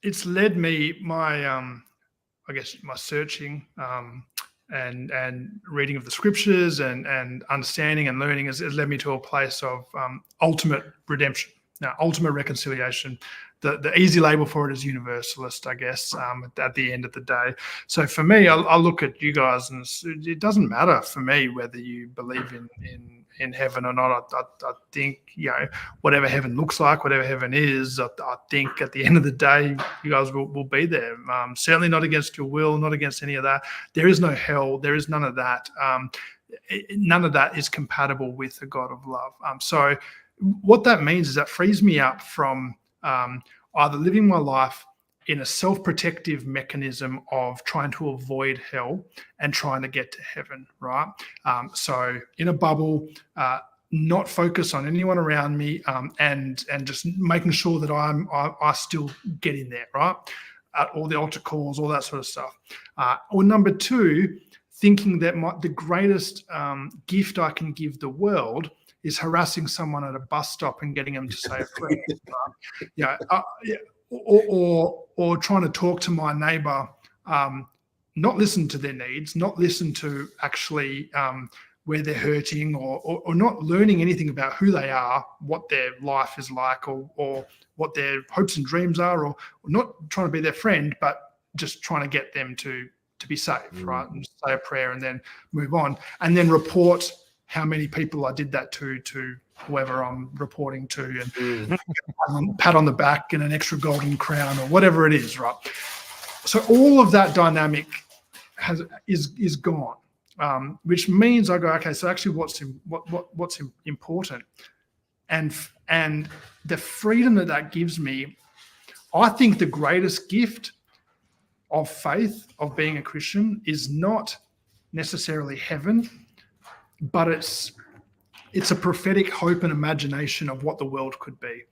it's led me my searching and reading of the scriptures and understanding and learning has led me to a place of ultimate redemption. Now, ultimate reconciliation. The easy label for it is universalist, I guess, at the end of the day. So for me, I look at you guys and it doesn't matter for me whether you believe in heaven or not. I think, whatever heaven looks like, whatever heaven is, I think at the end of the day, you guys will be there. Certainly not against your will, not against any of that. There is no hell. There is none of that. None of that is compatible with the God of love. So what that means is that frees me up from either living my life in a self-protective mechanism of trying to avoid hell and trying to get to heaven, right? So in a bubble, not focus on anyone around me, and just making sure that I still get in there, right? All the altar calls, all that sort of stuff. Or number two, thinking that the greatest gift I can give the world is harassing someone at a bus stop and getting them to say a prayer. Or trying to talk to my neighbor, not listen to their needs, not listen to actually where they're hurting, or not learning anything about who they are, what their life is like, or what their hopes and dreams are, or not trying to be their friend, but just trying to get them to be saved, right? And say a prayer and then move on, and then report how many people I did that to whoever I'm reporting to, and pat on the back and an extra golden crown or whatever it is, right? So all of that dynamic is gone, which means I go, okay, so actually what's important, and the freedom that gives me. I think the greatest gift of faith, of being a Christian, is not necessarily heaven, but it's a prophetic hope and imagination of what the world could be,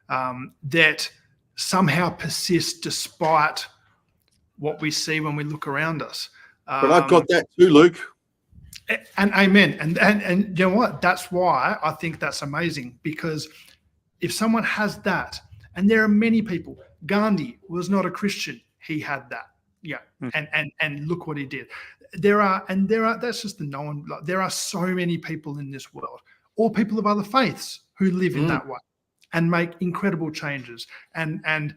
that somehow persists despite what we see when we look around us. But I've got that too, Luke. And amen. And you know what? That's why I think that's amazing, because if someone has that, and there are many people, Gandhi was not a Christian. He had that. Yeah. And look what he did. There are, that's just the known, there are so many people in this world, or people of other faiths, who live in that way and make incredible changes and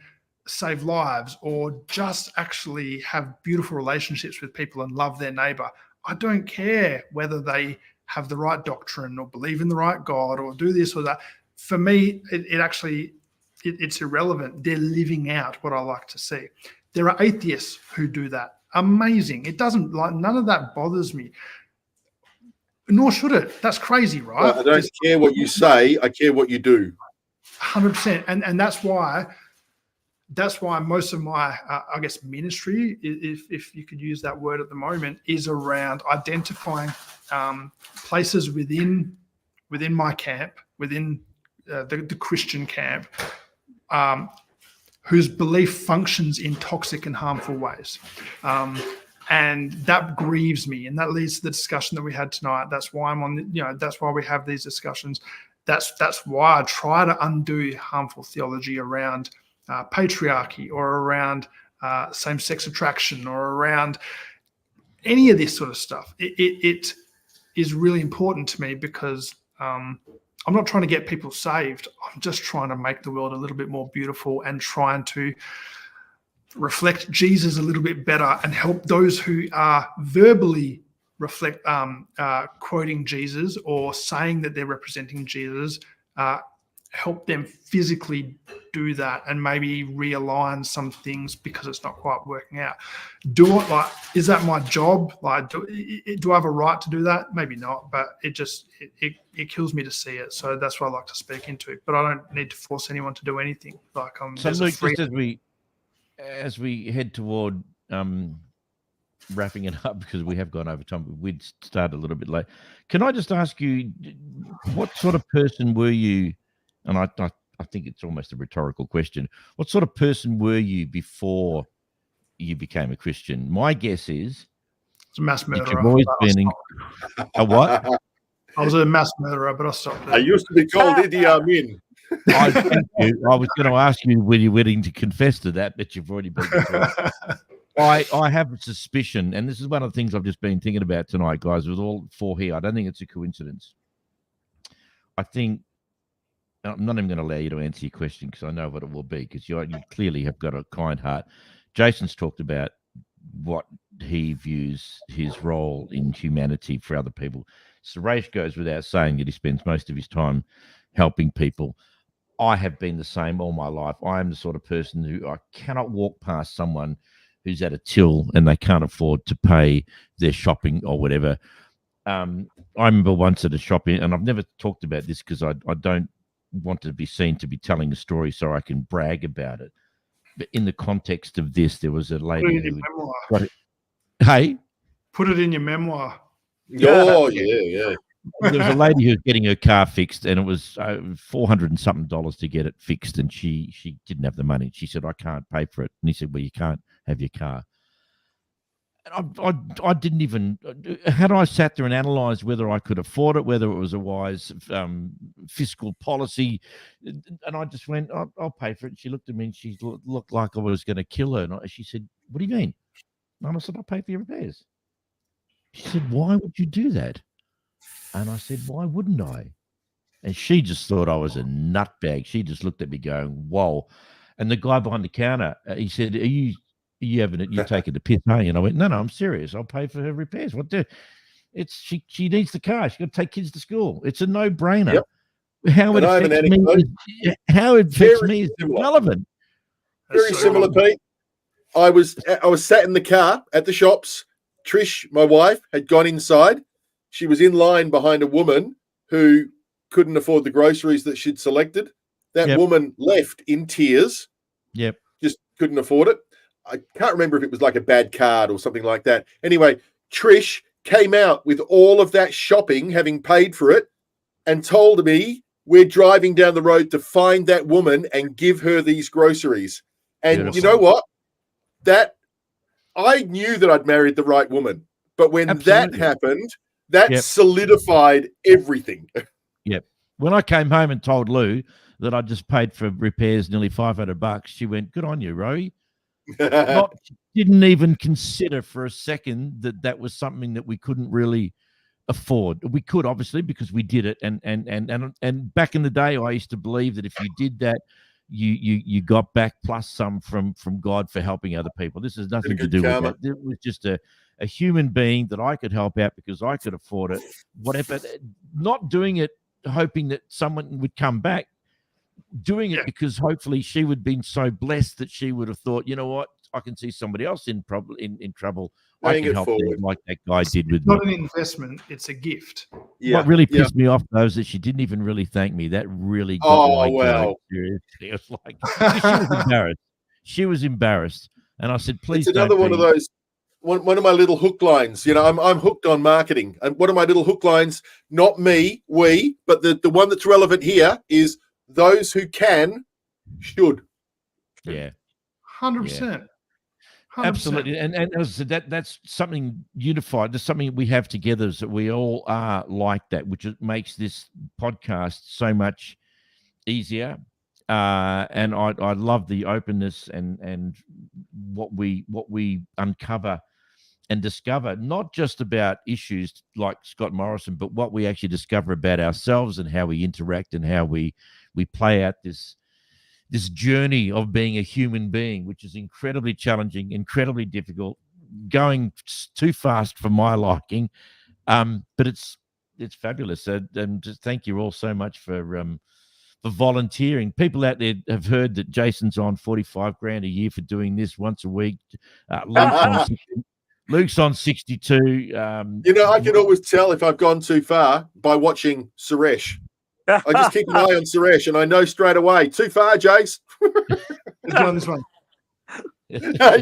save lives, or just actually have beautiful relationships with people and love their neighbor. I don't care whether they have the right doctrine or believe in the right God or do this or that. For me, it's irrelevant. They're living out what I like to see. There are atheists who do that. Amazing. It doesn't, none of that bothers me. Nor should it. That's crazy, right? Well, I don't care what you say. I care what you do. 100%. And that's why most of my, I guess, ministry, if you could use that word at the moment, is around identifying places within my camp, within the Christian camp, whose belief functions in toxic and harmful ways. And that grieves me. And that leads to the discussion that we had tonight. That's why that's why we have these discussions. That's why I try to undo harmful theology around patriarchy, or around same-sex attraction, or around any of this sort of stuff. It is really important to me, because I'm not trying to get people saved. I'm just trying to make the world a little bit more beautiful, and trying to reflect Jesus a little bit better, and help those who are verbally quoting Jesus, or saying that they're representing Jesus, help them physically do that, and maybe realign some things because it's not quite working out. Is that my job? Do I have a right to do that? Maybe not, but it kills me to see it. So that's what I like to speak into. But I don't need to force anyone to do anything. So Luke, just as we head toward wrapping it up, because we have gone over time, but we'd start a little bit late. Can I just ask you, what sort of person were you? And I think it's almost a rhetorical question. What sort of person were you before you became a Christian? My guess is it's a mass murderer. You've always been a what? I was a mass murderer, but I stopped it. I used to be called Idi Amin. I was going to ask you, were you willing to confess to that, but you've already been. I have a suspicion, and this is one of the things I've just been thinking about tonight, guys, with all four here. I don't think it's a coincidence. I think, I'm not even going to allow you to answer your question, because I know what it will be, because you clearly have got a kind heart. Jason's talked about what he views his role in humanity for other people. Suresh goes without saying that he spends most of his time helping people. I have been the same all my life. I am the sort of person who I cannot walk past someone who's at a till and they can't afford to pay their shopping or whatever. I remember once at a shopping, and I've never talked about this because I don't want to be seen to be telling a story so I can brag about it. But in the context of this, there was a lady who... Hey? Put it in your memoir. Oh, yeah. There was a lady who was getting her car fixed, and it was $400 and something to get it fixed, and she didn't have the money. She said, I can't pay for it. And he said, well, you can't have your car. And I didn't even, had I sat there and analysed whether I could afford it, whether it was a wise fiscal policy, and I just went, I'll pay for it. And she looked at me and she looked like I was going to kill her. And she said, what do you mean? And I said, I'll pay for your repairs. She said, why would you do that? And I said, why wouldn't I? And she just thought I was a nutbag. She just looked at me going, whoa. And the guy behind the counter, he said, you're taking the piss, are you? And I went, no, I'm serious. I'll pay for her repairs. She needs the car. She's got to take kids to school. It's a no-brainer. Yep. How it affects me is irrelevant. Very similar, Pete. I was sat in the car at the shops. Trish, my wife, had gone inside. She was in line behind a woman who couldn't afford the groceries that she'd selected. That woman left in tears. Yep. Just couldn't afford it. I can't remember if it was like a bad card or something like that. Anyway, Trish came out with all of that shopping, having paid for it, and told me we're driving down the road to find that woman and give her these groceries. And Beautiful. You know what? That I knew that I'd married the right woman. But when that happened, that Yep. solidified everything. Yep. When I came home and told Lou that I just paid for repairs nearly $500, she went, "Good on you, Rowie." Didn't even consider for a second that that was something that we couldn't really afford. We could, obviously, because we did it. And back in the day, I used to believe that if you did that, you got back plus some from God for helping other people. This has nothing to do with that. It was just a human being that I could help out because I could afford it. Whatever, not doing it hoping that someone would come back, doing it because hopefully she would have been so blessed that she would have thought, you know what, I can see somebody else in trouble. I can help them like that guy did with me. Not an investment; it's a gift. What really pissed me off though is that she didn't even really thank me. That really got my goat. Seriously, it was like she was embarrassed. She was embarrassed, and I said, "Please." It's another one of those. One of my little hook lines. You know, I'm hooked on marketing, and one of my little hook lines, not me, we, but the one that's relevant here is those who can should. Yeah, 100%. Absolutely, and as I said, that's something unified. There's something we have together is that we all are like that, which makes this podcast so much easier. And I love the openness and what we uncover and discover, not just about issues like Scott Morrison, but what we actually discover about ourselves and how we interact and how we play out this journey of being a human being, which is incredibly challenging, incredibly difficult, going too fast for my liking. But it's fabulous. And just thank you all so much for volunteering. People out there have heard that Jason's on $45,000 a year for doing this once a week. Luke's on 62. You know, I can always tell if I've gone too far by watching Suresh. I just keep an eye on Suresh, and I know straight away. Too far, Jace. On this one. Yeah,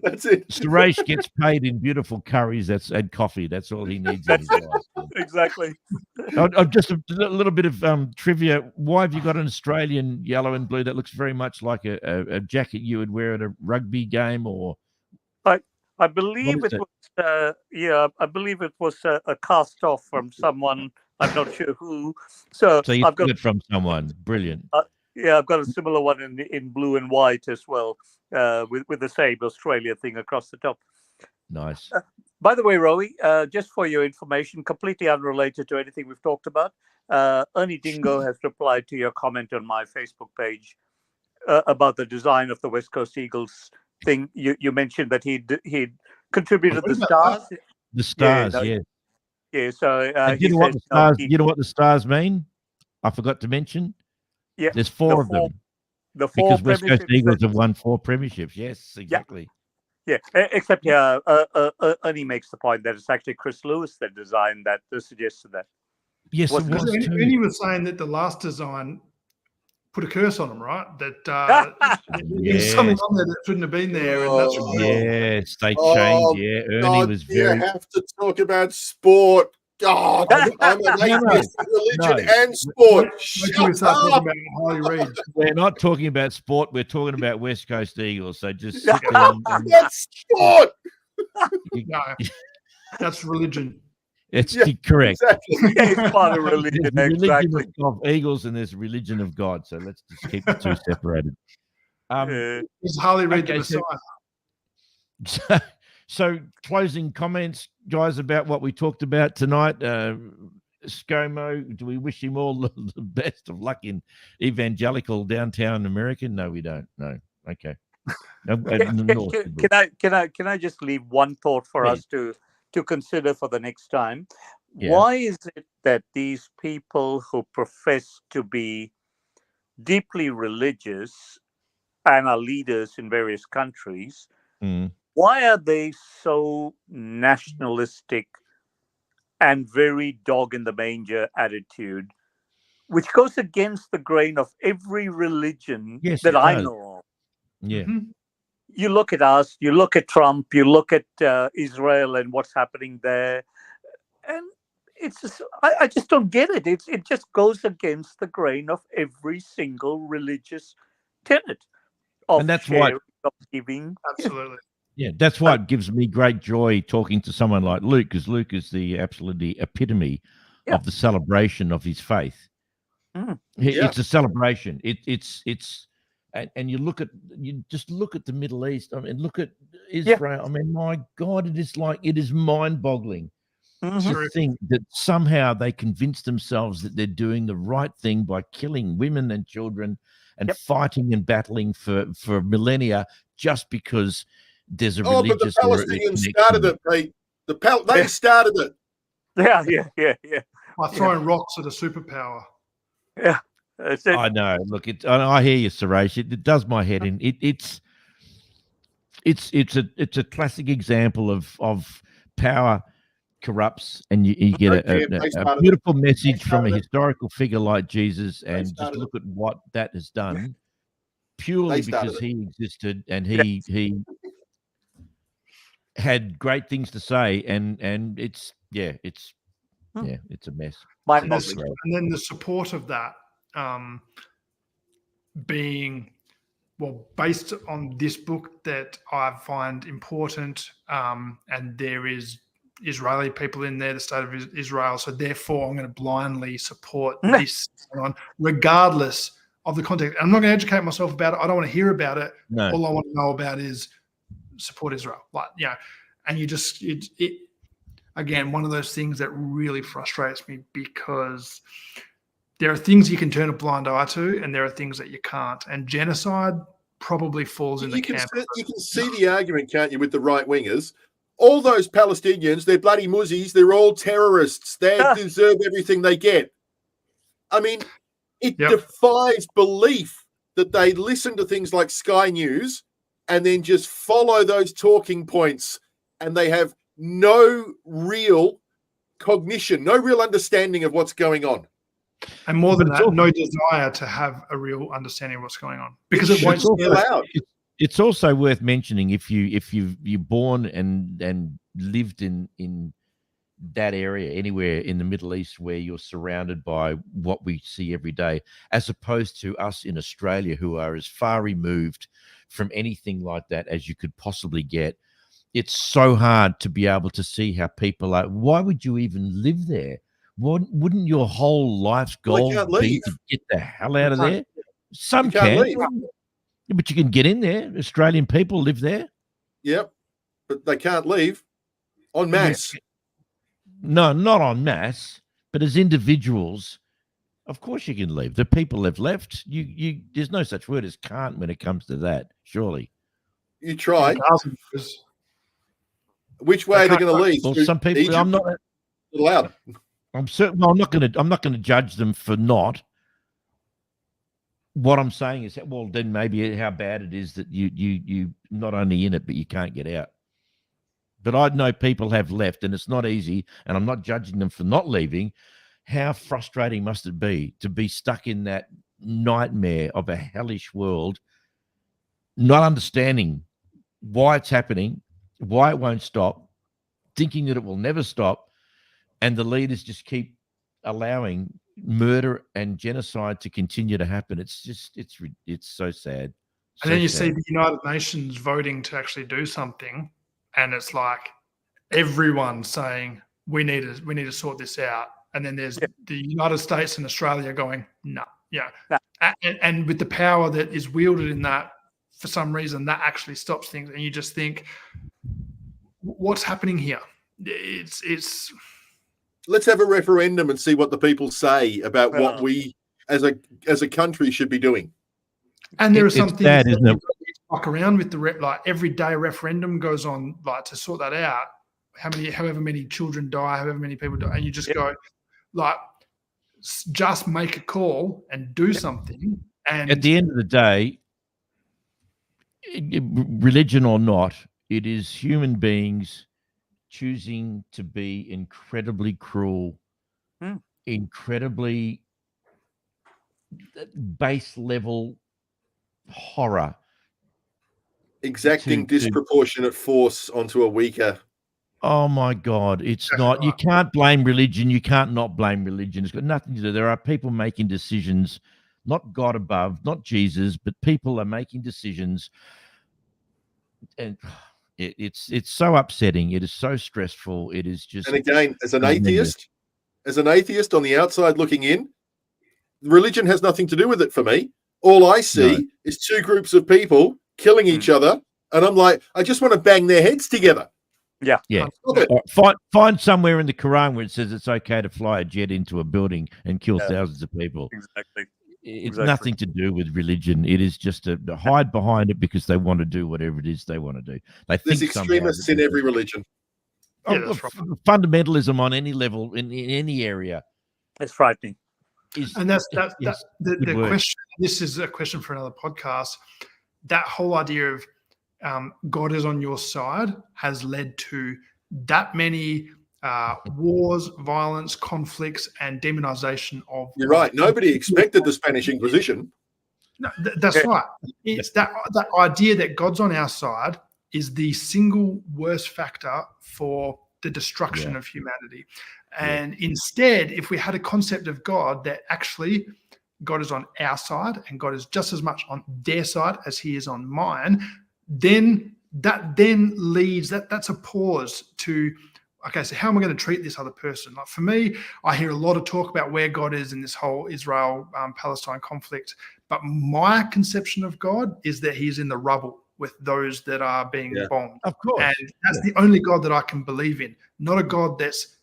that's it. Suresh gets paid in beautiful curries and coffee. That's all he needs in his life. Exactly. Just a little bit of trivia. Why have you got an Australian yellow and blue that looks very much like a jacket you would wear at a rugby game? Or I believe it was I believe it was a cast off from someone. I'm not sure who. So you I've got it from someone. Brilliant. I've got a similar one in blue and white as well, with the same Australia thing across the top. Nice. By the way, Rowie, just for your information, completely unrelated to anything we've talked about, Ernie Dingo has replied to your comment on my Facebook page about the design of the West Coast Eagles thing. You mentioned that he'd contributed the stars. The stars, yeah. Yeah, so you know what the stars? You know what the stars mean? I forgot to mention. Yeah, there's four of them. The four because West Coast Eagles have won 4 premierships. Yes, exactly. Yeah, except Ernie makes the point that it's actually Chris Lewis that designed that, that suggested that. Yes, it was too. Ernie was saying that the last design put a curse on him, right? That there's something on there that shouldn't have been there, and that's yes, they changed. Yeah, Ernie was very. You have to talk about sport. God, I'm an atheist, religion and sport. We're not talking about sport. We're talking about West Coast Eagles. So just sit down. That's sport. No, that's religion. It's correct. Exactly. It's part of religion. There's Exactly. religion of Eagles and there's religion of God. So let's just keep the two separated. He's Harley Reid the Messiah. So closing comments, guys, about what we talked about tonight. ScoMo, do we wish him all the best of luck in evangelical downtown America? No, we don't. No. Okay. Can I just leave one thought for us to consider for the next time? Yeah. Why is it that these people who profess to be deeply religious and are leaders in various countries, why are they so nationalistic and very dog in the manger attitude, which goes against the grain of every religion that I know of? Yeah. Mm-hmm. You look at us, you look at Trump, you look at Israel and what's happening there, and it's just, I just don't get it. It just goes against the grain of every single religious tenet of and that's sharing, why of giving. Absolutely. Yeah, that's why it gives me great joy talking to someone like Luke, because Luke is the absolutely epitome of the celebration of his faith. Mm. It's a celebration. And you just look at the Middle East. I mean, look at Israel. I mean, my God, it is mind-boggling to think that somehow they convince themselves that they're doing the right thing by killing women and children and fighting and battling for millennia just because there's a religious but the Palestinians started it, Pete. They started it. Yeah. By throwing rocks at a superpower. Yeah. I know. Look, I hear you, Suresh. It does my head in. It's a classic example of power corrupts, and you get a beautiful message from a historical figure like Jesus, and just look at what that has done purely because he existed and he had great things to say, and it's a mess. And then the support of that being based on this book that I find important, and there is Israeli people in there, the state of Israel. So therefore, I'm going to blindly support this on, regardless of the context. I'm not going to educate myself about it. I don't want to hear about it. No. All I want to know about is support Israel. And you just again, one of those things that really frustrates me, because there are things you can turn a blind eye to, and there are things that you can't. And genocide probably falls in the camp. You can see the argument, can't you, with the right wingers? All those Palestinians, they're bloody muzzies. They're all terrorists. They deserve everything they get. I mean, it defies belief that they listen to things like Sky News and then just follow those talking points, and they have no real cognition, no real understanding of what's going on. And more than that, no desire to have a real understanding of what's going on, because it won't be allowed. It's also worth mentioning, if you're born and lived in that area, anywhere in the Middle East where you're surrounded by what we see every day, as opposed to us in Australia, who are as far removed from anything like that as you could possibly get. It's so hard to be able to see how people are. Why would you even live there? Wouldn't your whole life's goal be to get the hell out of there? Some can, but you can get in there. Australian people live there. Yep, but they can't leave en masse. No, not en masse, but as individuals, of course you can leave. The people have left. You there's no such word as can't when it comes to that, surely. You try. Which way are they going to leave? Well, some people, Egypt? I'm not allowed. I'm certain. Well, I'm not going to judge them for not. What I'm saying is that, well, then maybe how bad it is that you not only in it, but you can't get out. But I know people have left, and it's not easy, and I'm not judging them for not leaving. How frustrating must it be to be stuck in that nightmare of a hellish world, not understanding why it's happening, why it won't stop, thinking that it will never stop, and the leaders just keep allowing murder and genocide to continue to happen. It's so sad. And then you see the United Nations voting to actually do something, and it's like everyone saying we need to sort this out. And then there's the United States and Australia going, no. And with the power that is wielded in that, for some reason, that actually stops things. And you just think, what's happening here? It's Let's have a referendum and see what the people say about what we as a country should be doing. And there are some things that isn't it? Fuck around with the every day referendum goes on to sort that out. However many children die, however many people die, and you just go just make a call and do something. And at the end of the day, religion or not, it is human beings choosing to be incredibly cruel, incredibly base level horror, exacting disproportionate force onto a weaker. Oh my God, it's not. You can't blame religion. You can't not blame religion. It's got nothing to do. There are people making decisions, not God above, not Jesus, but people are making decisions, and It's so upsetting. It is so stressful. It is just. And again, as an horrendous. atheist on the outside looking in, religion has nothing to do with it for me. All I see is two groups of people killing each other, and I'm like, I just want to bang their heads together. Yeah. Find somewhere in the Quran where it says it's okay to fly a jet into a building and kill thousands of people. Exactly. It's nothing to do with religion. It is just to hide behind it because they want to do whatever it is they want to do. There's extremists in every religion. Fundamentalism on any level, in any area. It's frightening. And that's the question. This is a question for another podcast. That whole idea of God is on your side has led to that many wars, violence, conflicts, and demonization of. You're right. Nobody expected the Spanish Inquisition. No, that's right. It's that idea that God's on our side is the single worst factor for the destruction of humanity. And instead, if we had a concept of God that actually God is on our side and God is just as much on their side as he is on mine, then that leads, that's a pause to, okay, so how am I going to treat this other person? Like for me, I hear a lot of talk about where God is in this whole Israel-Palestine conflict, but my conception of God is that he's in the rubble with those that are being bombed. Of course. And that's the only God that I can believe in, not a God that's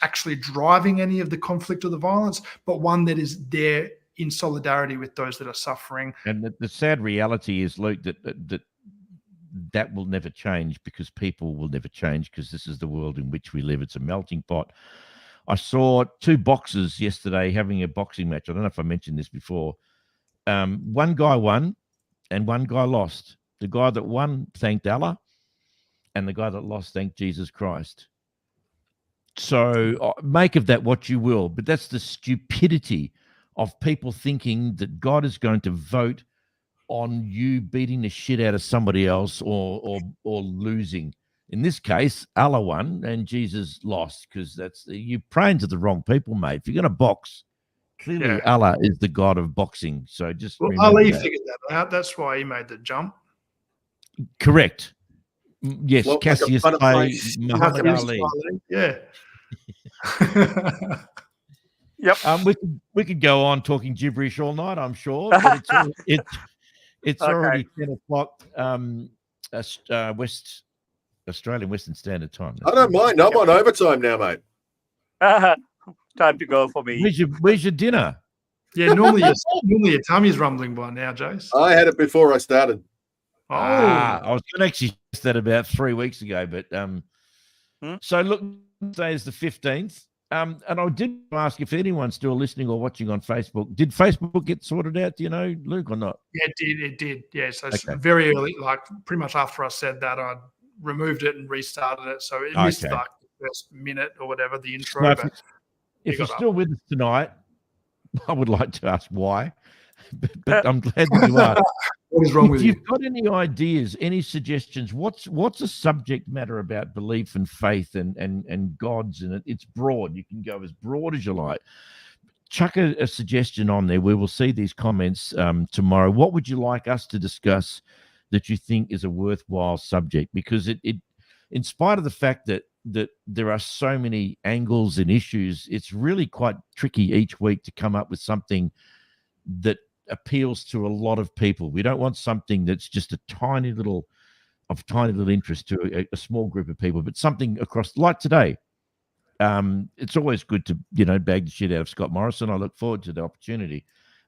actually driving any of the conflict or the violence, but one that is there in solidarity with those that are suffering. And the sad reality is, Luke, that will never change because people will never change because this is the world in which we live. It's a melting pot. I saw two boxers yesterday having a boxing match. I don't know if I mentioned this before. One guy won and one guy lost. The guy that won thanked Allah and the guy that lost thanked Jesus Christ. So make of that what you will, but that's the stupidity of people thinking that God is going to vote on you beating the shit out of somebody else or losing. In this case, Allah won and Jesus lost because you're praying to the wrong people, mate. If you're going to box, clearly Allah is the God of boxing. So just Ali figured that out. That's why he made the jump. Correct. Yes, Well, Cassius Clay, Muhammad Ali. Yeah. Yep. We could go on talking gibberish all night, I'm sure. But it's already 10 o'clock West Australian Western Standard Time. I don't mind. I'm on overtime now, mate. Time to go for me. Where's your dinner? Yeah, normally your tummy's rumbling by now, Jace. I had it before I started. Oh, I was going to actually say that about 3 weeks ago, but so look, today is the 15th. And I did ask if anyone's still listening or watching on Facebook. Did Facebook get sorted out? Do you know, Luke, or not? Yeah, it did. Yeah, so it's very early, like pretty much after I said that, I removed it and restarted it. So it missed like the first minute or whatever, the intro. No, but if you're still with us tonight, I would like to ask why, but I'm glad that you are. What is wrong with you? If you've got any ideas, any suggestions, what's a subject matter about belief and faith and gods, and it's broad. You can go as broad as you like. Chuck a suggestion on there. We will see these comments tomorrow. What would you like us to discuss that you think is a worthwhile subject? Because it in spite of the fact that there are so many angles and issues, it's really quite tricky each week to come up with something that appeals to a lot of people. We don't want something that's just of tiny little interest to a small group of people, but something across, like today. It's always good to bag the shit out of Scott Morrison. I look forward to the opportunity.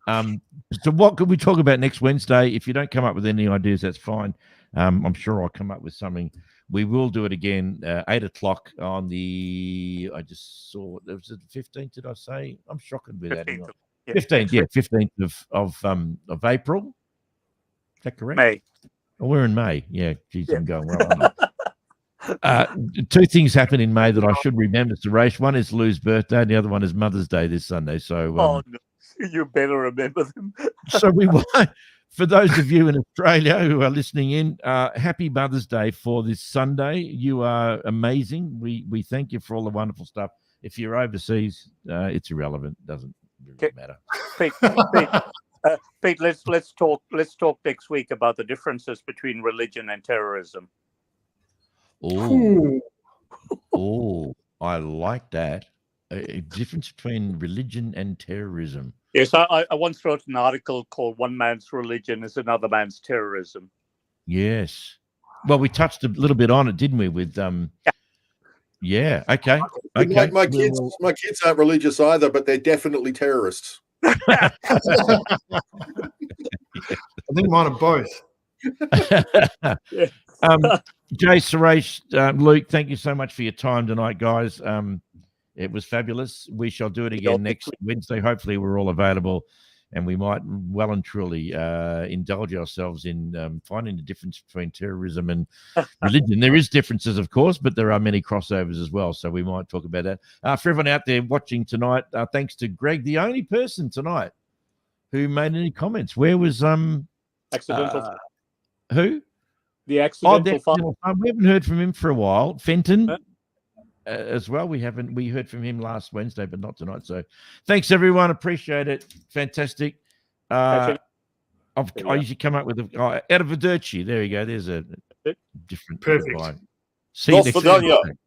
So what could we talk about next Wednesday? If you don't come up with any ideas, that's fine. I'm sure I'll come up with something. We will do it again 8 o'clock on the. I just saw it was the 15th. Did I say? I'm shocked with that. 15th, 15th of April. Is that correct? May. Oh, we're in May. Yeah, geez, I'm going well. Two things happen in May that I should remember, Suresh. One is Lou's birthday, and the other one is Mother's Day this Sunday. So, no. You better remember them. So we want, for those of you in Australia who are listening in, happy Mother's Day for this Sunday. You are amazing. We thank you for all the wonderful stuff. If you're overseas, it's irrelevant. Doesn't really matter. Pete, Pete, let's talk next week about the differences between religion and terrorism. Oh, oh, I like that. A difference between religion and terrorism. Yes, I once wrote an article called "One Man's Religion is Another Man's Terrorism." Yes. Well, we touched a little bit on it, didn't we? With yeah. Okay. Okay. My kids aren't religious either, but they're definitely terrorists. I think mine are both. Jay, Suresh, Luke, thank you so much for your time tonight, guys. It was fabulous. We shall do it again next Wednesday. Hopefully, we're all available, and we might well and truly indulge ourselves in finding the difference between terrorism and religion. There is differences, of course, but there are many crossovers as well. So we might talk about that. For everyone out there watching tonight, thanks to Greg, the only person tonight who made any comments. Where was accidental? Who? The accidental fire. We haven't heard from him for a while. Fenton. As well, we heard from him last Wednesday, but not tonight. So, thanks everyone, appreciate it, fantastic. I usually come up with out of Verducci. There you go. There's a different. Perfect. See you next week.